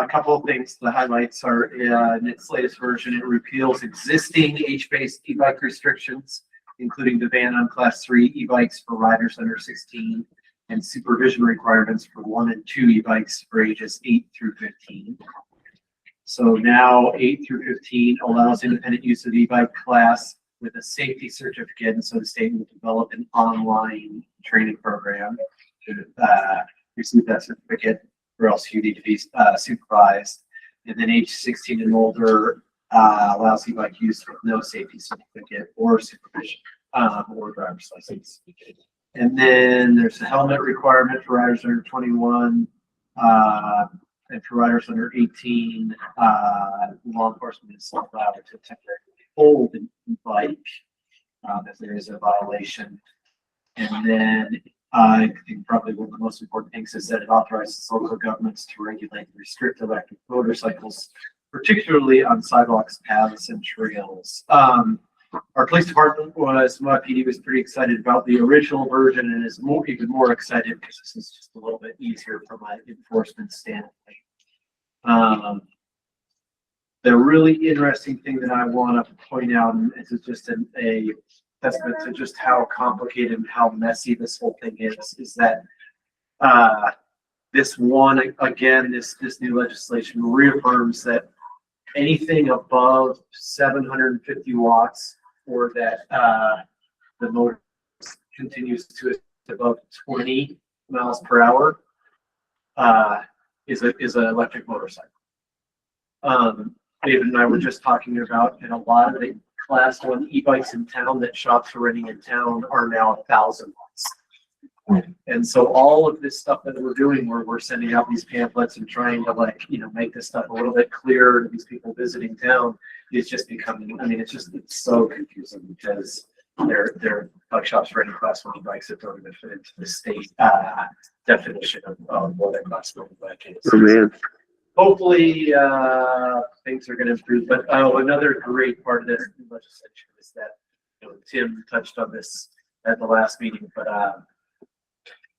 couple of things. The highlights are in its latest version, it repeals existing age-based e-bike restrictions, including the ban on Class 3 e-bikes for riders under 16 and supervision requirements for 1 and 2 e-bikes for ages 8 through 15. So now 8 through 15 allows independent use of the e-bike class with a safety certificate, and so the state will develop an online training program to receive that certificate, or else you need to be supervised. And then age 16 and older allows e-bike use with no safety certificate or supervision or driver's license. And then there's a helmet requirement for riders under 21 and for riders under 18. Law enforcement is not allowed to temporarily hold an e-bike if there is a violation. And then I think probably one of the most important things is that it authorizes local governments to regulate and restrict electric motorcycles, particularly on sidewalks, paths, and trails. Our police department my PD was pretty excited about the original version and is even more excited because this is just a little bit easier from an enforcement standpoint. The really interesting thing that I want to point out, and it's just a testament to just how complicated and how messy this whole thing is that this one, again, this new legislation reaffirms that anything above 750 watts or that the motor continues to above 20 miles per hour is an electric motorcycle. David and I were just talking about, and a lot of the Class 1 e-bikes in town that shops are renting in town are now 1,000 watts. And so all of this stuff that we're doing, where we're sending out these pamphlets and trying to make this stuff a little bit clearer to these people visiting town, is just becoming, it's so confusing because they're bike shops renting Class 1 e-bikes that don't even fit into the state definition of what a Class 1 e-bike is. Oh, man. Hopefully, things are going to improve. But another great part of this legislation is that Tim touched on this at the last meeting, but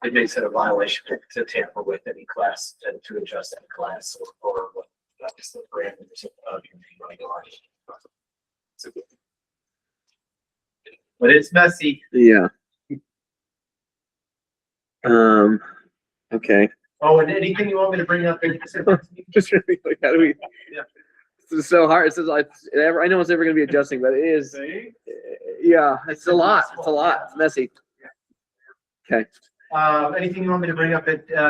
it makes it a violation to tamper with any class and to adjust any class or what that's the parameters of your running on. But it's messy. Yeah. Okay. Oh, and anything you want me to bring up? Just really, like, how do we? Yeah. It's so hard. It's like, I know it's never going to be adjusting, but it is. Yeah, it's a lot. It's a lot. It's messy. Okay. Anything you want me to bring up?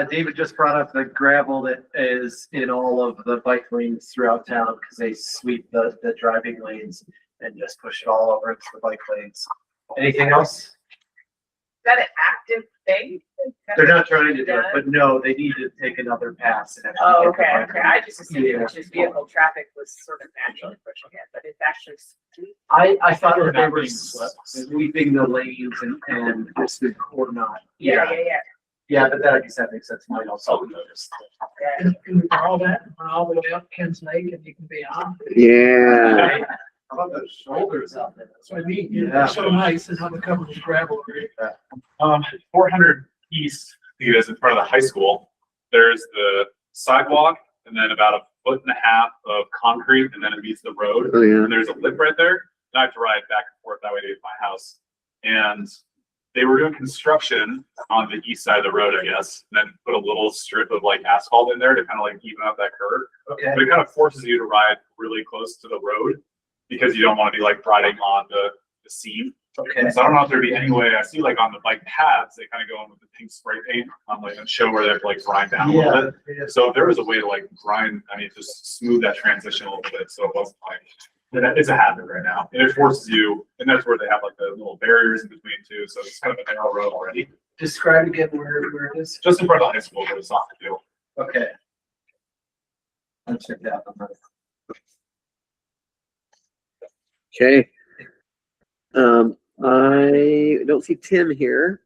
David just brought up the gravel that is in all of the bike lanes throughout town because they sweep the driving lanes and just push it all over into the bike lanes. Anything else? Is that an active thing? They're not trying to do it, but no, they need to take another pass. And actually Oh, get the okay, bike okay. lane. I just assumed it was just vehicle traffic was sort of naturally pushing it, but it's actually. I thought that they Not were being swept. sweeping the lanes and just or not. Yeah. Yeah, but that, I guess that makes sense. Mine also noticed. You can all that, run all the way up Kent's Lake and you can be on. Yeah. How about those shoulders out there? That's what I mean. Yeah. They're so nice and how the cover is gravel, right? 400 east, I think it is in front of the high school. There's the sidewalk and then about a foot and a half of concrete and then it meets the road. Oh, yeah. And there's a lip right there. And I have to ride back and forth that way to get to my house. And they were doing construction on the east side of the road, I guess, and then put a little strip of like asphalt in there to kind of like even out that curve. Okay. But it kind of forces you to ride really close to the road because you don't want to be like riding on the seam. Okay. So I don't know if there'd be any way, I see like on the bike paths, they kind of go in with the pink spray paint on like and show where they have to like grind down a little bit. So if there was a way to like grind, I mean, just smooth that transition a little bit. So it wasn't like, it's a habit right now. And it forces you, and that's where they have like the little barriers in between too. So it's kind of a narrow road already. Describe again where it is. Just in front of the high school where the soccer field. Okay. I'll check that out. Okay. I don't see Tim here.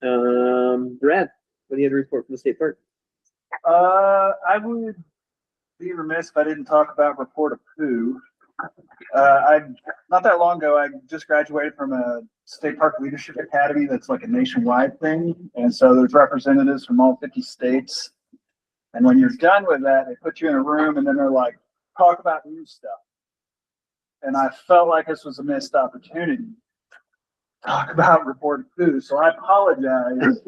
Brad, what do you have to report from the state park? I would be remiss if I didn't talk about Report a Poo. Not that long ago, I just graduated from a state park leadership academy that's like a nationwide thing. And so there's representatives from all 50 states. And when you're done with that, they put you in a room and then they're like, talk about new stuff. And I felt like this was a missed opportunity. Talk about Report a Poo. So I apologize.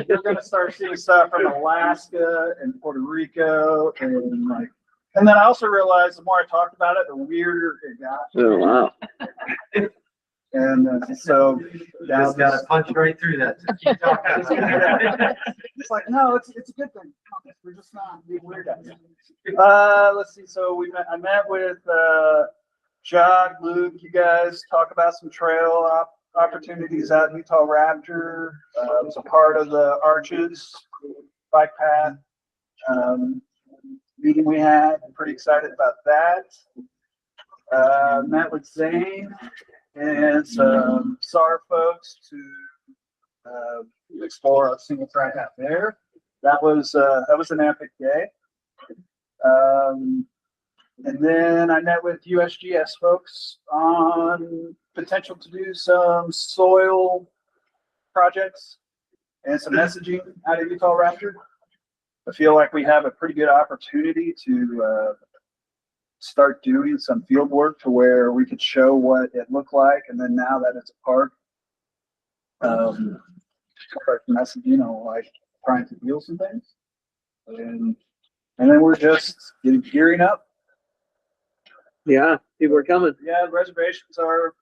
You're going to start seeing stuff from Alaska and Puerto Rico and like. And then I also realized the more I talked about it, the weirder it got. Oh, wow. And so Now it's got to punch right through that. it's like, no, it's a good thing. We're just not being weird guys. Let's see. So I met with Jog, Luke, you guys talk about some trail opportunities out in Utah Raptor. It was a part of the Arches bike path meeting we had. I'm pretty excited about that. Met with Zane and some SAR folks to explore a single track out there. That was an epic day. And then I met with USGS folks on potential to do some soil projects and some messaging out of Utah Raptor. I feel like we have a pretty good opportunity to start doing some field work to where we could show what it looked like. And then now that it's a park, start messaging on like trying to deal some things. And then we're just gearing up. Yeah, people are coming. Yeah, reservations are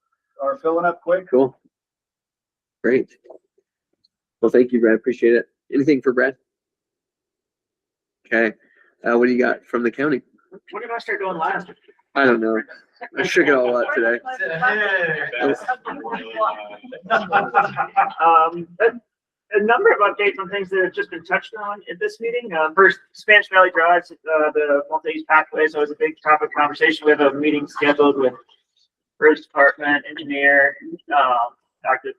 filling up quick. Cool. Great. Well, thank you, Brad. Appreciate it. Anything for Brad? Okay. What do you got from the county? What did I start doing last? I don't know. I shook it all up today. A number of updates on things that have just been touched on at this meeting. First, Spanish Valley Drive, the multi-use pathways was a big topic of conversation. We have a meeting scheduled with Roads Department, engineer, Dr.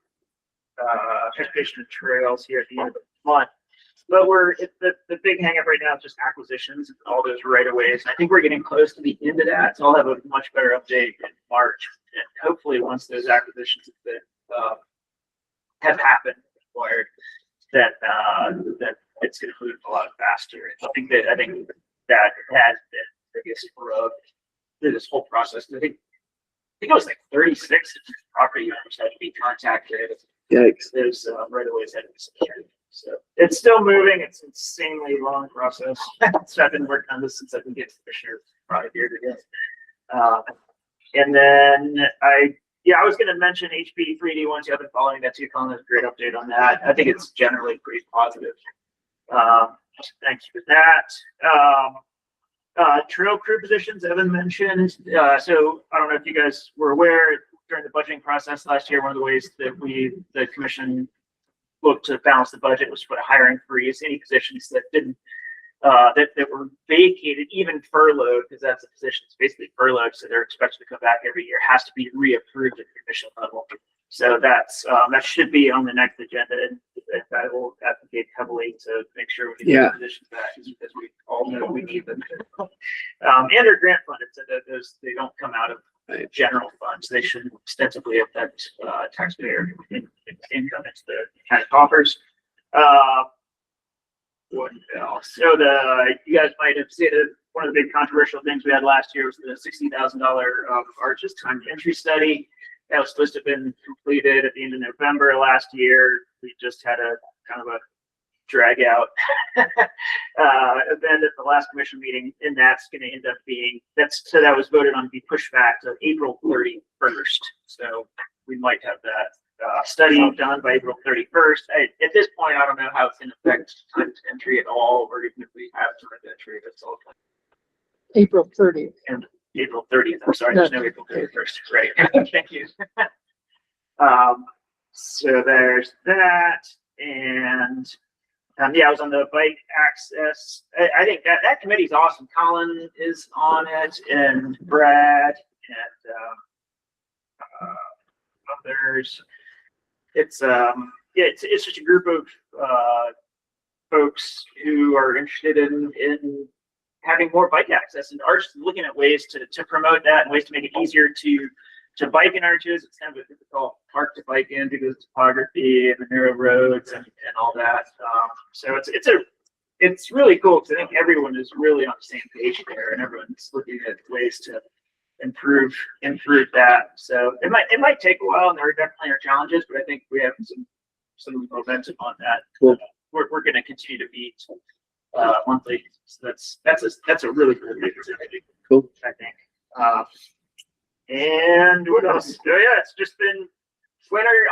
Transportation and Trails here at the end of the month. But the big hang up right now is just acquisitions, all those right of ways. I think we're getting close to the end of that. So I'll have a much better update in March. And hopefully once those acquisitions have happened, acquired, then it's gonna move a lot faster. I think that has been the biggest rub through this whole process. I think it was like 36 property owners had to be contacted. Yikes. There's right away had to be secured. So it's still moving. It's an insanely long process. So I've been working on this since I've been getting commissioner probably here today. And then I was going to mention HB 3D ones. You have been following that too, Colin. There's a great update on that. I think it's generally pretty positive. Thank you for that. Trail crew positions, Evan mentioned. So I don't know if you guys were aware during the budgeting process last year, one of the ways that the commission looked to balance the budget was to put a hiring freeze. Any positions that didn't that were vacated, even furloughed, because that's a position that's basically furloughed, so they're expected to come back every year, has to be reapproved at the commission level. So that should be on the next agenda, and I will advocate heavily to make sure we get those positions back, because we all know we need them. And they're grant funded, so that they don't come out of general funds. They should ostensibly affect taxpayer income into the county coffers. What else? So you guys might have seen it. One of the big controversial things we had last year was the $60,000 Arches time to entry study. That was supposed to have been completed at the end of November last year. We just had a kind of a drag out event at the last commission meeting, and that's going to end up being that was voted on to be pushed back to April 31st. So we might have that study done by April 31st. At this point, I don't know how it's going to affect time to entry at all, or even if we have time to entry, that's all. April 30th. And April 30th. I'm sorry, there's no April 31st. Right. Thank you. So there's that, and I was on the bike access. I think that committee's awesome. Colin is on it, and Brad, and others. It's just a group of folks who are interested in having more bike access, and Arch is looking at ways to promote that and ways to make it easier to bike in Arches. It's kind of a difficult park to bike in because of topography and the narrow roads and all that. So it's really cool because I think everyone is really on the same page there, and everyone's looking at ways to improve that. So it might take a while, and there definitely are challenges, but I think we have some momentum on that. Cool. We're going to continue to meet monthly. So that's a really cool opportunity. Cool. I think. And what else? Oh yeah, it's just been winter.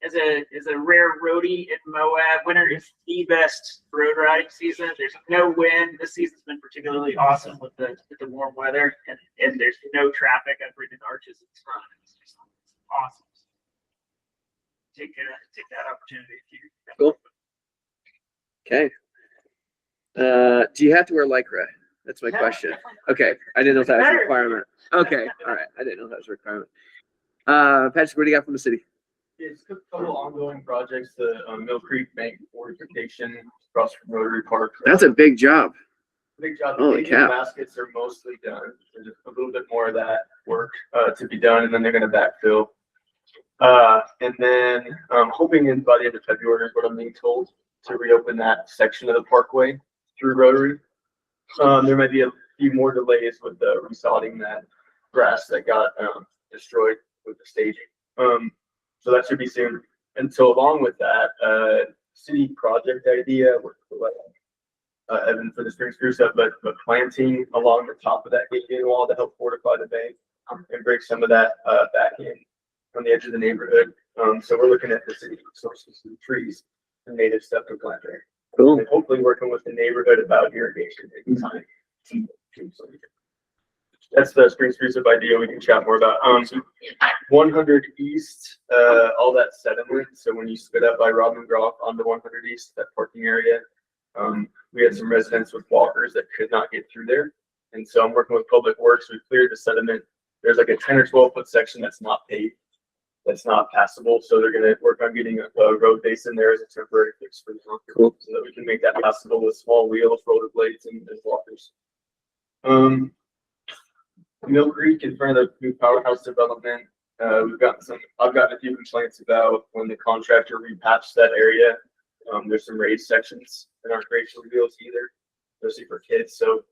As a rare roadie in Moab, winter is the best road riding season. There's no wind. This season's been particularly awesome with the warm weather, and there's no traffic. I've ridden Arches in front. It's just awesome. Take that opportunity if you. Cool. Okay. Do you have to wear Lycra? That's my question. Okay, I didn't know if that was a requirement. Okay, all right, I didn't know if that was a requirement. Patrick, what do you got from the city? It's a couple ongoing projects, the Mill Creek Bank fortification across from Rotary Park. That's a big job. Big job. Holy The cow. baskets are mostly done. There's just a little bit more of that work to be done, and then they're going to backfill. And then I'm hoping by the end of February is what I'm being told to reopen that section of the parkway through Rotary. There might be a few more delays with the resodding that grass that got destroyed with the staging. So that should be soon. And so along with that, city project idea, Evan for the spring spruce up, but planting along the top of that gateway wall to help fortify the bank and break some of that back in on the edge of the neighborhood. So we're looking at the city sources of trees and native stuff to plant there. Cool. And hopefully working with the neighborhood about irrigation taking time. That's the spring spruce up idea we can chat more about. 100 East, all that sediment. So when you spit up by Robin Groff on the 100 East, that parking area, we had some residents with walkers that could not get through there. And so I'm working with Public Works. We cleared the sediment. There's like a 10 or 12 foot section that's not paved, that's not passable. So they're going to work on getting a road base in there as a temporary fix for the walkers, cool. so that we can make that passable with small wheels, roller blades, and walkers. Mill Creek in front of the new powerhouse development. I've gotten a few complaints about when the contractor repatched that area. There's some raised sections that aren't great to reveals either, especially for kids. So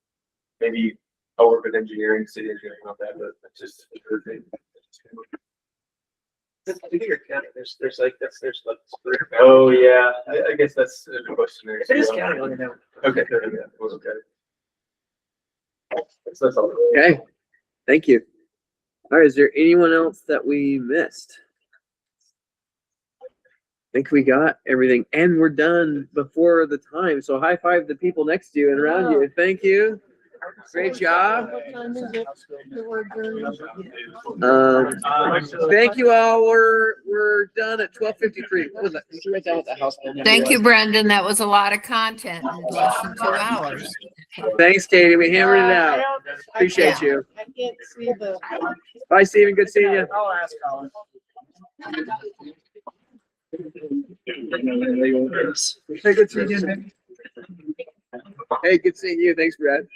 maybe I'll work with engineering, city engineering on that, but it's just a good thing. There's like, there's like. Oh, yeah, I guess that's a question there. If it is county, let me know. Okay, yeah, okay. That's all. Okay, thank you. All right, is there anyone else that we missed? I think we got everything, and we're done before the time. So high five the people next to you and around you. Thank you. Great job. What time is it? We're adjourned. Thank you all. We're done at 12:53. What was that? Did you write down what the house bill number Thank you, was? Brendan. That was a lot of content in less than 2 hours. Thanks, Katie. We hammered it I out. don't- Appreciate you. I can't see the. Bye, Steven. Good seeing you. I'll ask Colin. Hey, good seeing you. Hey, good seeing you. Thanks, Brad.